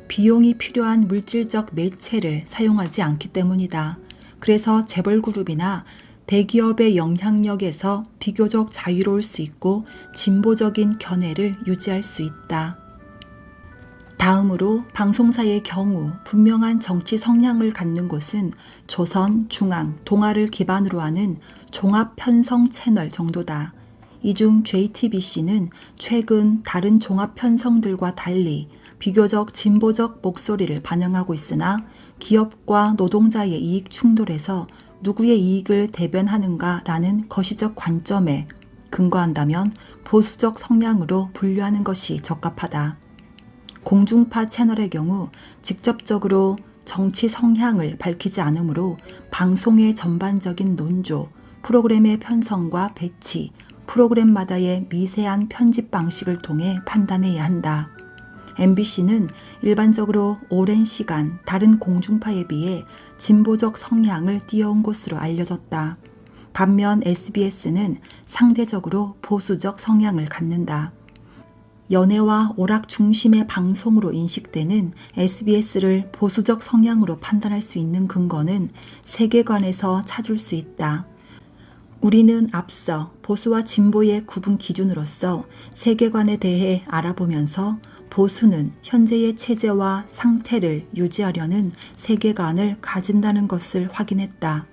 비용이 필요한 물질적 매체를 사용하지 않기 때문이다. 그래서 재벌그룹이나 대기업의 영향력에서 비교적 자유로울 수 있고 진보적인 견해를 유지할 수 있다. 다음으로 방송사의 경우 분명한 정치 성향을 갖는 곳은 조선, 중앙, 동아를 기반으로 하는 종합 편성 채널 정도다. 이 중 JTBC는 최근 다른 종합 편성들과 달리 비교적 진보적 목소리를 반영하고 있으나 기업과 노동자의 이익 충돌에서 누구의 이익을 대변하는가라는 거시적 관점에 근거한다면 보수적 성향으로 분류하는 것이 적합하다. 공중파 채널의 경우 직접적으로 정치 성향을 밝히지 않으므로 방송의 전반적인 논조, 프로그램의 편성과 배치, 프로그램마다의 미세한 편집 방식을 통해 판단해야 한다. MBC는 일반적으로 오랜 시간 다른 공중파에 비해 진보적 성향을 띄어온 것으로 알려졌다. 반면 SBS는 상대적으로 보수적 성향을 갖는다. 연예와 오락 중심의 방송으로 인식되는 SBS를 보수적 성향으로 판단할 수 있는 근거는 세계관에서 찾을 수 있다. 우리는 앞서 보수와 진보의 구분 기준으로서 세계관에 대해 알아보면서 보수는 현재의 체제와 상태를 유지하려는 세계관을 가진다는 것을 확인했다.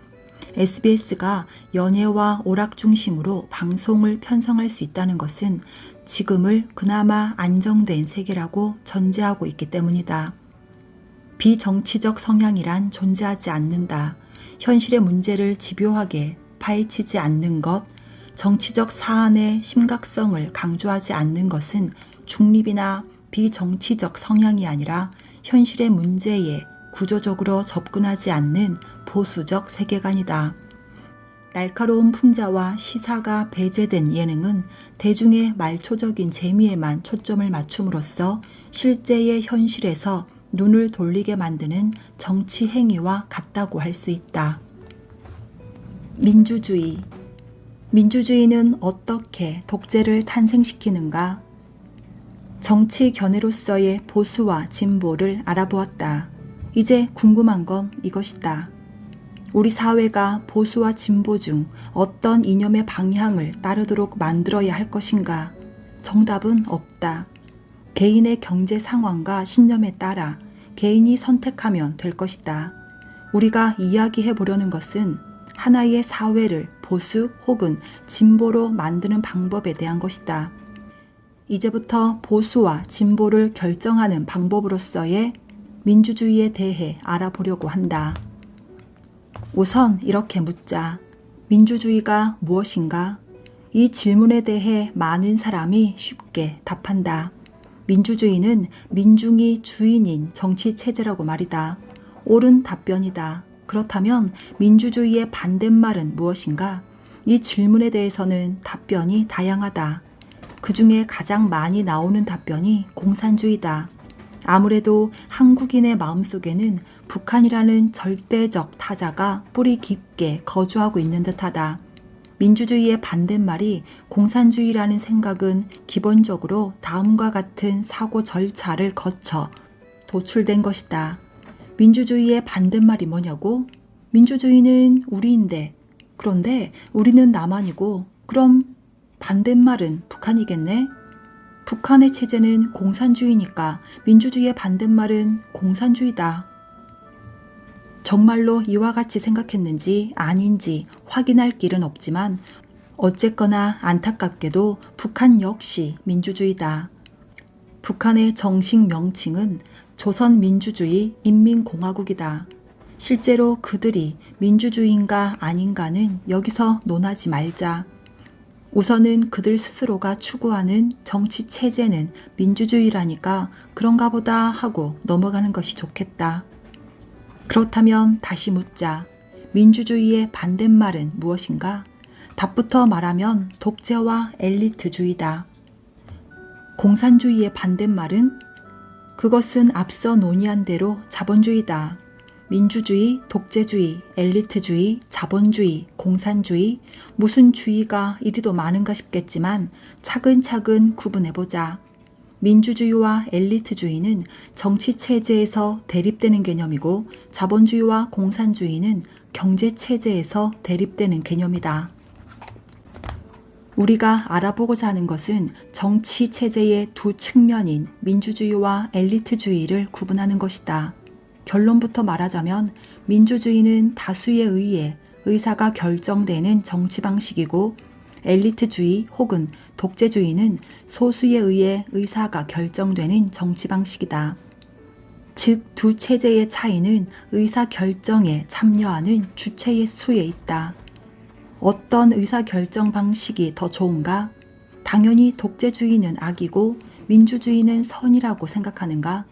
SBS가 연예와 오락 중심으로 방송을 편성할 수 있다는 것은 지금을 그나마 안정된 세계라고 전제하고 있기 때문이다. 비정치적 성향이란 존재하지 않는다. 현실의 문제를 집요하게 파헤치지 않는 것, 정치적 사안의 심각성을 강조하지 않는 것은 중립이나 비정치적 성향이 아니라 현실의 문제에 구조적으로 접근하지 않는 보수적 세계관이다. 날카로운 풍자와 시사가 배제된 예능은 대중의 말초적인 재미에만 초점을 맞춤으로써 실제의 현실에서 눈을 돌리게 만드는 정치 행위와 같다고 할 수 있다. 민주주의. 민주주의는 어떻게 독재를 탄생시키는가? 정치 견해로서의 보수와 진보를 알아보았다. 이제 궁금한 건 이것이다. 우리 사회가 보수와 진보 중 어떤 이념의 방향을 따르도록 만들어야 할 것인가? 정답은 없다. 개인의 경제 상황과 신념에 따라 개인이 선택하면 될 것이다. 우리가 이야기해 보려는 것은 하나의 사회를 보수 혹은 진보로 만드는 방법에 대한 것이다. 이제부터 보수와 진보를 결정하는 방법으로서의 민주주의에 대해 알아보려고 한다. 우선 이렇게 묻자. 민주주의가 무엇인가? 이 질문에 대해 많은 사람이 쉽게 답한다. 민주주의는 민중이 주인인 정치 체제라고 말이다. 옳은 답변이다. 그렇다면 민주주의의 반대말은 무엇인가? 이 질문에 대해서는 답변이 다양하다. 그 중에 가장 많이 나오는 답변이 공산주의다. 아무래도 한국인의 마음속에는 북한이라는 절대적 타자가 뿌리 깊게 거주하고 있는 듯하다. 민주주의의 반대말이 공산주의라는 생각은 기본적으로 다음과 같은 사고 절차를 거쳐 도출된 것이다. 민주주의의 반대말이 뭐냐고? 민주주의는 우리인데, 그런데 우리는 남한이고, 그럼 반대말은 북한이겠네? 북한의 체제는 공산주의니까 민주주의의 반대말은 공산주의다. 정말로 이와 같이 생각했는지 아닌지 확인할 길은 없지만 어쨌거나 안타깝게도 북한 역시 민주주의다. 북한의 정식 명칭은 조선민주주의 인민공화국이다. 실제로 그들이 민주주의인가 아닌가는 여기서 논하지 말자. 우선은 그들 스스로가 추구하는 정치 체제는 민주주의라니까 그런가 보다 하고 넘어가는 것이 좋겠다. 그렇다면 다시 묻자. 민주주의의 반대말은 무엇인가? 답부터 말하면 독재와 엘리트주의다. 공산주의의 반대말은? 그것은 앞서 논의한 대로 자본주의다. 민주주의, 독재주의, 엘리트주의, 자본주의, 공산주의, 무슨 주의가 이리도 많은가 싶겠지만 차근차근 구분해보자. 민주주의와 엘리트주의는 정치체제에서 대립되는 개념이고 자본주의와 공산주의는 경제체제에서 대립되는 개념이다. 우리가 알아보고자 하는 것은 정치체제의 두 측면인 민주주의와 엘리트주의를 구분하는 것이다. 결론부터 말하자면 민주주의는 다수에 의해 의사가 결정되는 정치 방식이고 엘리트주의 혹은 독재주의는 소수에 의해 의사가 결정되는 정치 방식이다. 즉, 두 체제의 차이는 의사 결정에 참여하는 주체의 수에 있다. 어떤 의사 결정 방식이 더 좋은가? 당연히 독재주의는 악이고 민주주의는 선이라고 생각하는가?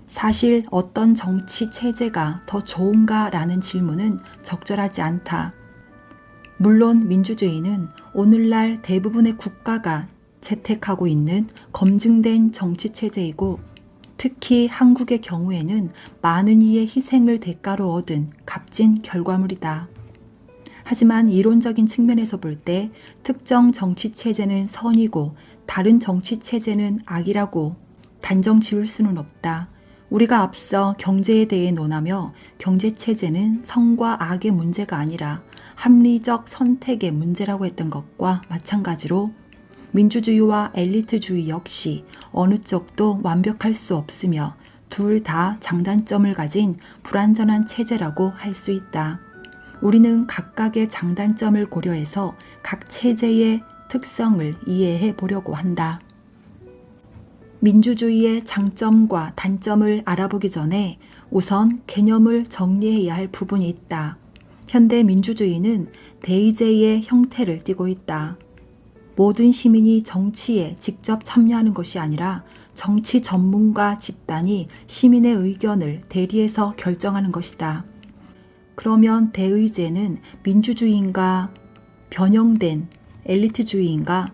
사실 어떤 정치 체제가 더 좋은가라는 질문은 적절하지 않다. 물론 민주주의는 오늘날 대부분의 국가가 채택하고 있는 검증된 정치 체제이고 특히 한국의 경우에는 많은 이의 희생을 대가로 얻은 값진 결과물이다. 하지만 이론적인 측면에서 볼 때 특정 정치 체제는 선이고 다른 정치 체제는 악이라고 단정 지을 수는 없다. 우리가 앞서 경제에 대해 논하며 경제체제는 선과 악의 문제가 아니라 합리적 선택의 문제라고 했던 것과 마찬가지로 민주주의와 엘리트주의 역시 어느 쪽도 완벽할 수 없으며 둘 다 장단점을 가진 불완전한 체제라고 할 수 있다. 우리는 각각의 장단점을 고려해서 각 체제의 특성을 이해해 보려고 한다. 민주주의의 장점과 단점을 알아보기 전에 우선 개념을 정리해야 할 부분이 있다. 현대 민주주의는 대의제의 형태를 띠고 있다. 모든 시민이 정치에 직접 참여하는 것이 아니라 정치 전문가 집단이 시민의 의견을 대리해서 결정하는 것이다. 그러면 대의제는 민주주의인가 변형된 엘리트주의인가?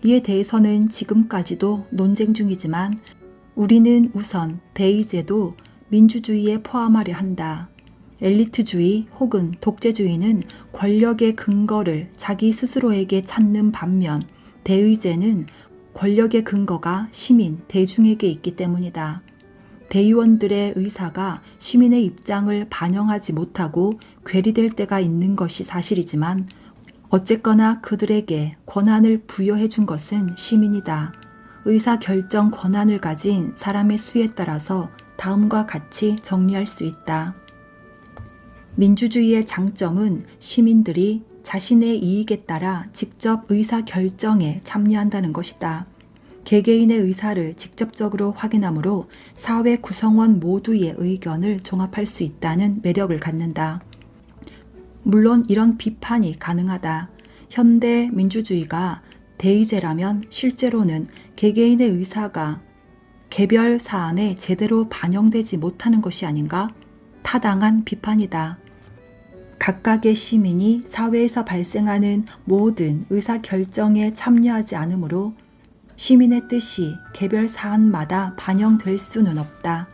이에 대해서는 지금까지도 논쟁 중이지만 우리는 우선 대의제도 민주주의에 포함하려 한다. 엘리트주의 혹은 독재주의는 권력의 근거를 자기 스스로에게 찾는 반면 대의제는 권력의 근거가 시민, 대중에게 있기 때문이다. 대의원들의 의사가 시민의 입장을 반영하지 못하고 괴리될 때가 있는 것이 사실이지만 어쨌거나 그들에게 권한을 부여해 준 것은 시민이다. 의사결정 권한을 가진 사람의 수에 따라서 다음과 같이 정리할 수 있다. 민주주의의 장점은 시민들이 자신의 이익에 따라 직접 의사결정에 참여한다는 것이다. 개개인의 의사를 직접적으로 확인하므로 사회 구성원 모두의 의견을 종합할 수 있다는 매력을 갖는다. 물론 이런 비판이 가능하다. 현대 민주주의가 대의제라면 실제로는 개개인의 의사가 개별 사안에 제대로 반영되지 못하는 것이 아닌가? 타당한 비판이다. 각각의 시민이 사회에서 발생하는 모든 의사결정에 참여하지 않으므로 시민의 뜻이 개별 사안마다 반영될 수는 없다.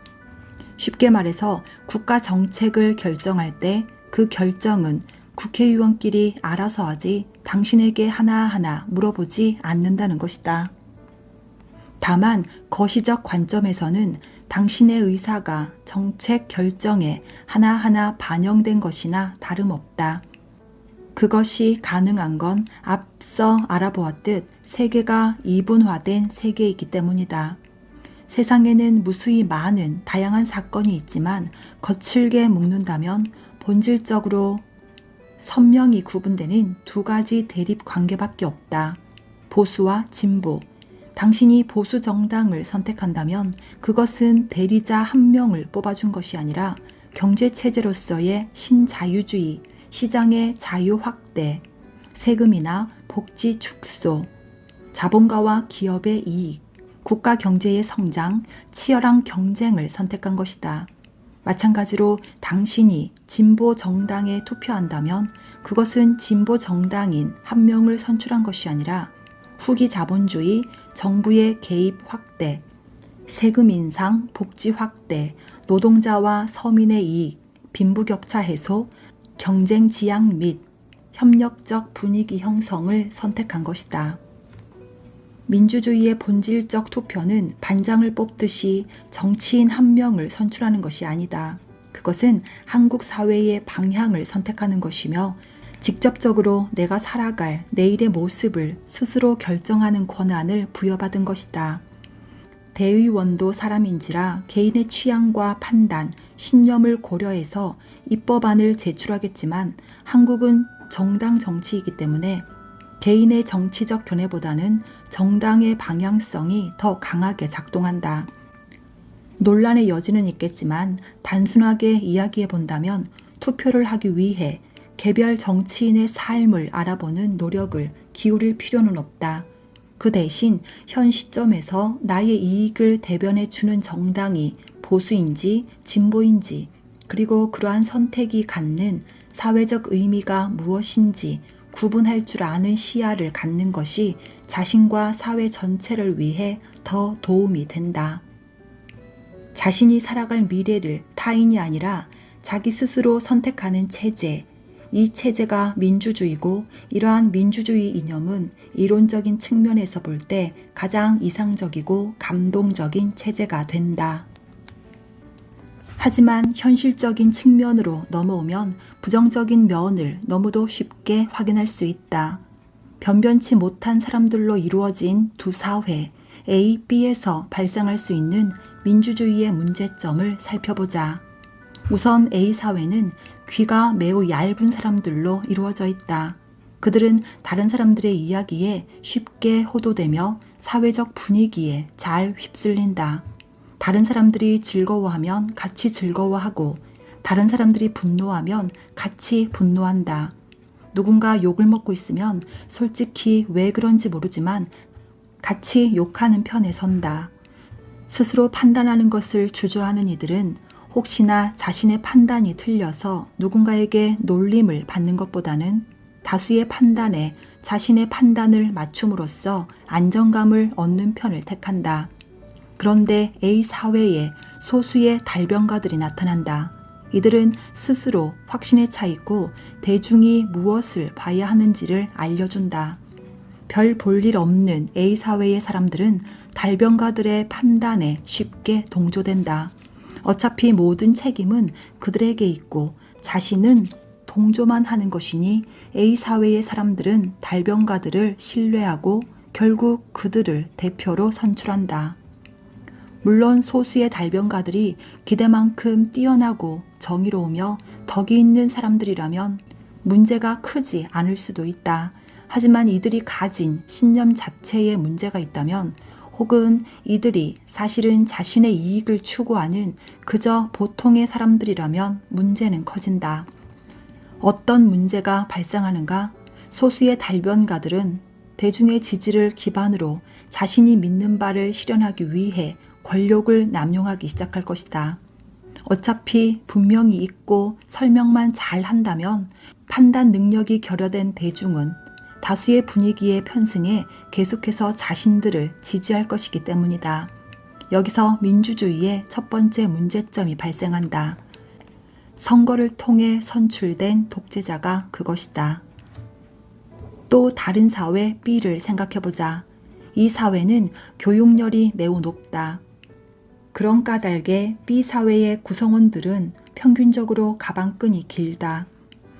쉽게 말해서 국가 정책을 결정할 때 그 결정은 국회의원끼리 알아서 하지 당신에게 하나하나 물어보지 않는다는 것이다. 다만 거시적 관점에서는 당신의 의사가 정책 결정에 하나하나 반영된 것이나 다름없다. 그것이 가능한 건 앞서 알아보았듯 세계가 이분화된 세계이기 때문이다. 세상에는 무수히 많은 다양한 사건이 있지만 거칠게 묶는다면 본질적으로 선명히 구분되는 두 가지 대립 관계밖에 없다. 보수와 진보. 당신이 보수 정당을 선택한다면 그것은 대리자 한 명을 뽑아준 것이 아니라 경제체제로서의 신자유주의, 시장의 자유 확대, 세금이나 복지 축소, 자본가와 기업의 이익, 국가 경제의 성장, 치열한 경쟁을 선택한 것이다. 마찬가지로 당신이 진보 정당에 투표한다면 그것은 진보 정당인 한 명을 선출한 것이 아니라 후기 자본주의, 정부의 개입 확대, 세금 인상, 복지 확대, 노동자와 서민의 이익, 빈부격차 해소, 경쟁 지향 및 협력적 분위기 형성을 선택한 것이다. 민주주의의 본질적 투표는 반장을 뽑듯이 정치인 한 명을 선출하는 것이 아니다. 그것은 한국 사회의 방향을 선택하는 것이며 직접적으로 내가 살아갈 내일의 모습을 스스로 결정하는 권한을 부여받은 것이다. 대의원도 사람인지라 개인의 취향과 판단, 신념을 고려해서 입법안을 제출하겠지만 한국은 정당 정치이기 때문에 개인의 정치적 견해보다는 정당의 방향성이 더 강하게 작동한다. 논란의 여지는 있겠지만 단순하게 이야기해 본다면 투표를 하기 위해 개별 정치인의 삶을 알아보는 노력을 기울일 필요는 없다. 그 대신 현 시점에서 나의 이익을 대변해 주는 정당이 보수인지 진보인지 그리고 그러한 선택이 갖는 사회적 의미가 무엇인지 구분할 줄 아는 시야를 갖는 것이 자신과 사회 전체를 위해 더 도움이 된다. 자신이 살아갈 미래를 타인이 아니라 자기 스스로 선택하는 체제, 이 체제가 민주주의고 이러한 민주주의 이념은 이론적인 측면에서 볼 때 가장 이상적이고 감동적인 체제가 된다. 하지만 현실적인 측면으로 넘어오면 부정적인 면을 너무도 쉽게 확인할 수 있다. 변변치 못한 사람들로 이루어진 두 사회, A, B에서 발생할 수 있는 민주주의의 문제점을 살펴보자. 우선 A 사회는 귀가 매우 얇은 사람들로 이루어져 있다. 그들은 다른 사람들의 이야기에 쉽게 호도되며 사회적 분위기에 잘 휩쓸린다. 다른 사람들이 즐거워하면 같이 즐거워하고 다른 사람들이 분노하면 같이 분노한다. 누군가 욕을 먹고 있으면 솔직히 왜 그런지 모르지만 같이 욕하는 편에 선다. 스스로 판단하는 것을 주저하는 이들은 혹시나 자신의 판단이 틀려서 누군가에게 놀림을 받는 것보다는 다수의 판단에 자신의 판단을 맞춤으로써 안정감을 얻는 편을 택한다. 그런데 A 사회에 소수의 달변가들이 나타난다. 이들은 스스로 확신에 차 있고 대중이 무엇을 봐야 하는지를 알려준다. 별 볼 일 없는 A 사회의 사람들은 달변가들의 판단에 쉽게 동조된다. 어차피 모든 책임은 그들에게 있고 자신은 동조만 하는 것이니 A 사회의 사람들은 달변가들을 신뢰하고 결국 그들을 대표로 선출한다. 물론 소수의 달변가들이 기대만큼 뛰어나고 정의로우며 덕이 있는 사람들이라면 문제가 크지 않을 수도 있다. 하지만 이들이 가진 신념 자체에 문제가 있다면 혹은 이들이 사실은 자신의 이익을 추구하는 그저 보통의 사람들이라면 문제는 커진다. 어떤 문제가 발생하는가? 소수의 달변가들은 대중의 지지를 기반으로 자신이 믿는 바를 실현하기 위해 권력을 남용하기 시작할 것이다. 어차피 분명히 있고 설명만 잘 한다면 판단 능력이 결여된 대중은 다수의 분위기에 편승해 계속해서 자신들을 지지할 것이기 때문이다. 여기서 민주주의의 첫 번째 문제점이 발생한다. 선거를 통해 선출된 독재자가 그것이다. 또 다른 사회 B를 생각해보자. 이 사회는 교육열이 매우 높다. 그런 까닭에 B 사회의 구성원들은 평균적으로 가방끈이 길다.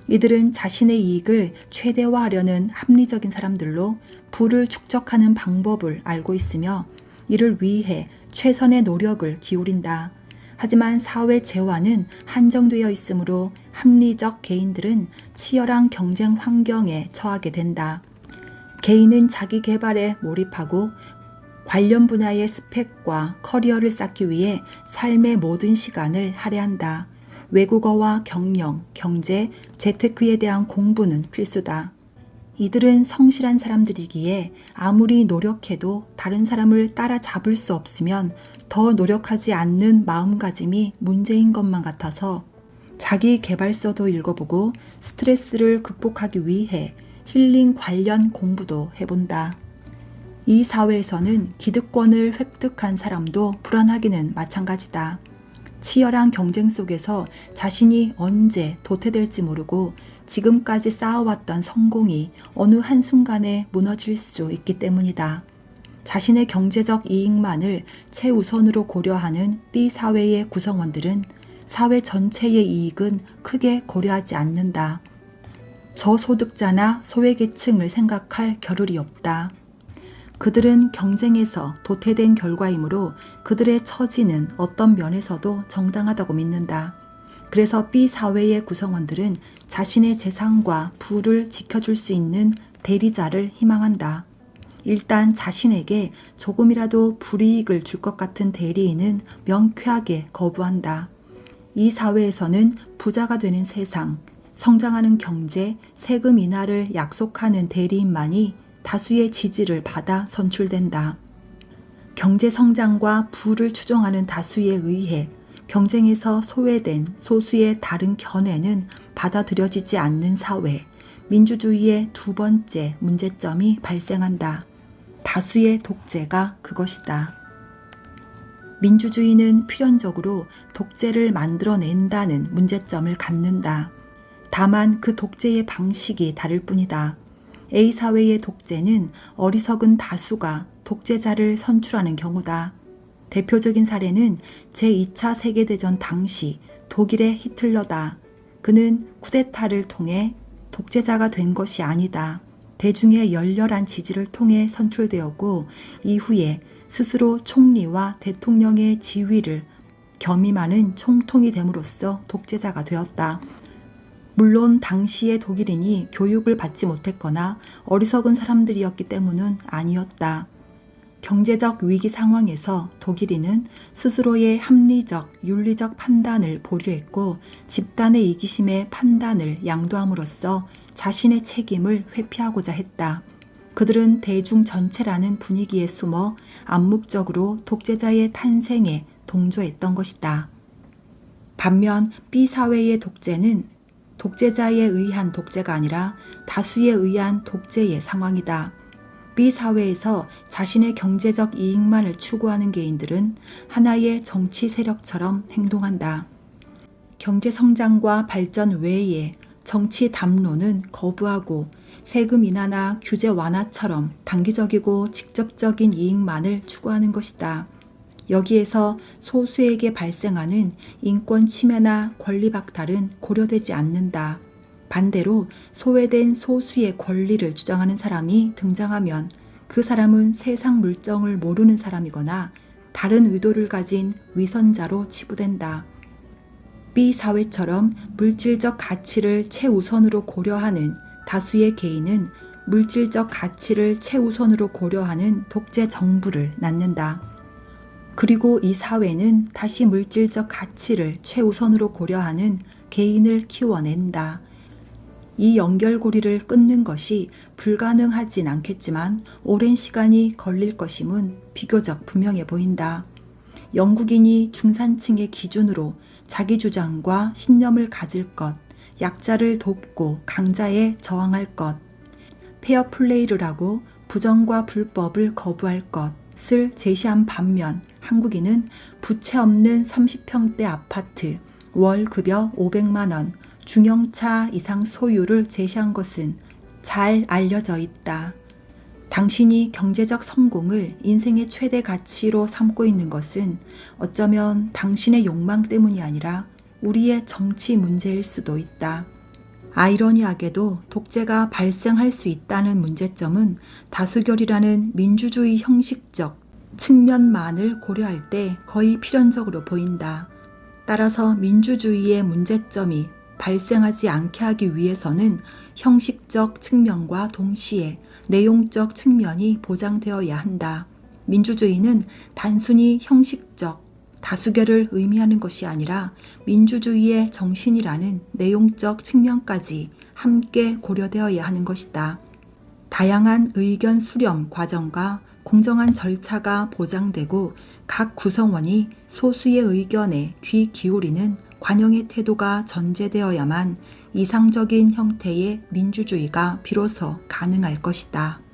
이들은 자신의 이익을 최대화하려는 합리적인 사람들로 부를 축적하는 방법을 알고 있으며 이를 위해 최선의 노력을 기울인다. 하지만 사회 재화는 한정되어 있으므로 합리적 개인들은 치열한 경쟁 환경에 처하게 된다. 개인은 자기 개발에 몰입하고 관련 분야의 스펙과 커리어를 쌓기 위해 삶의 모든 시간을 할애한다. 외국어와 경영, 경제, 재테크에 대한 공부는 필수다. 이들은 성실한 사람들이기에 아무리 노력해도 다른 사람을 따라잡을 수 없으면 더 노력하지 않는 마음가짐이 문제인 것만 같아서 자기 개발서도 읽어보고 스트레스를 극복하기 위해 힐링 관련 공부도 해본다. 이 사회에서는 기득권을 획득한 사람도 불안하기는 마찬가지다. 치열한 경쟁 속에서 자신이 언제 도태될지 모르고 지금까지 쌓아왔던 성공이 어느 한순간에 무너질 수 있기 때문이다. 자신의 경제적 이익만을 최우선으로 고려하는 B 사회의 구성원들은 사회 전체의 이익은 크게 고려하지 않는다. 저소득자나 소외계층을 생각할 겨를이 없다. 그들은 경쟁에서 도태된 결과이므로 그들의 처지는 어떤 면에서도 정당하다고 믿는다. 그래서 B 사회의 구성원들은 자신의 재산과 부를 지켜줄 수 있는 대리자를 희망한다. 일단 자신에게 조금이라도 불이익을 줄 것 같은 대리인은 명쾌하게 거부한다. 이 사회에서는 부자가 되는 세상, 성장하는 경제, 세금 인하를 약속하는 대리인만이 다수의 지지를 받아 선출된다. 경제 성장과 부를 추종하는 다수에 의해 경쟁에서 소외된 소수의 다른 견해는 받아들여지지 않는 사회, 민주주의의 두 번째 문제점이 발생한다. 다수의 독재가 그것이다. 민주주의는 필연적으로 독재를 만들어낸다는 문제점을 갖는다. 다만 그 독재의 방식이 다를 뿐이다. A 사회의 독재는 어리석은 다수가 독재자를 선출하는 경우다. 대표적인 사례는 제2차 세계대전 당시 독일의 히틀러다. 그는 쿠데타를 통해 독재자가 된 것이 아니다. 대중의 열렬한 지지를 통해 선출되었고 이후에 스스로 총리와 대통령의 지위를 겸임하는 총통이 됨으로써 독재자가 되었다. 물론 당시의 독일인이 교육을 받지 못했거나 어리석은 사람들이었기 때문은 아니었다. 경제적 위기 상황에서 독일인은 스스로의 합리적, 윤리적 판단을 보류했고 집단의 이기심의 판단을 양도함으로써 자신의 책임을 회피하고자 했다. 그들은 대중 전체라는 분위기에 숨어 암묵적으로 독재자의 탄생에 동조했던 것이다. 반면 B 사회의 독재는 독재자에 의한 독재가 아니라 다수에 의한 독재의 상황이다. B 사회에서 자신의 경제적 이익만을 추구하는 개인들은 하나의 정치 세력처럼 행동한다. 경제 성장과 발전 외에 정치 담론은 거부하고 세금 인하나 규제 완화처럼 단기적이고 직접적인 이익만을 추구하는 것이다. 여기에서 소수에게 발생하는 인권 침해나 권리 박탈은 고려되지 않는다. 반대로 소외된 소수의 권리를 주장하는 사람이 등장하면 그 사람은 세상 물정을 모르는 사람이거나 다른 의도를 가진 위선자로 치부된다. B 사회처럼 물질적 가치를 최우선으로 고려하는 다수의 개인은 물질적 가치를 최우선으로 고려하는 독재 정부를 낳는다. 그리고 이 사회는 다시 물질적 가치를 최우선으로 고려하는 개인을 키워낸다. 이 연결고리를 끊는 것이 불가능하진 않겠지만 오랜 시간이 걸릴 것임은 비교적 분명해 보인다. 영국인이 중산층의 기준으로 자기 주장과 신념을 가질 것, 약자를 돕고 강자에 저항할 것, 페어플레이를 하고 부정과 불법을 거부할 것을 제시한 반면 한국인은 부채 없는 30평대 아파트, 월 급여 500만 원, 중형차 이상 소유를 제시한 것은 잘 알려져 있다. 당신이 경제적 성공을 인생의 최대 가치로 삼고 있는 것은 어쩌면 당신의 욕망 때문이 아니라 우리의 정치 문제일 수도 있다. 아이러니하게도 독재가 발생할 수 있다는 문제점은 다수결이라는 민주주의 형식적 측면만을 고려할 때 거의 필연적으로 보인다. 따라서 민주주의의 문제점이 발생하지 않게 하기 위해서는 형식적 측면과 동시에 내용적 측면이 보장되어야 한다. 민주주의는 단순히 형식적 다수결을 의미하는 것이 아니라 민주주의의 정신이라는 내용적 측면까지 함께 고려되어야 하는 것이다. 다양한 의견 수렴 과정과 공정한 절차가 보장되고 각 구성원이 소수의 의견에 귀 기울이는 관용의 태도가 전제되어야만 이상적인 형태의 민주주의가 비로소 가능할 것이다.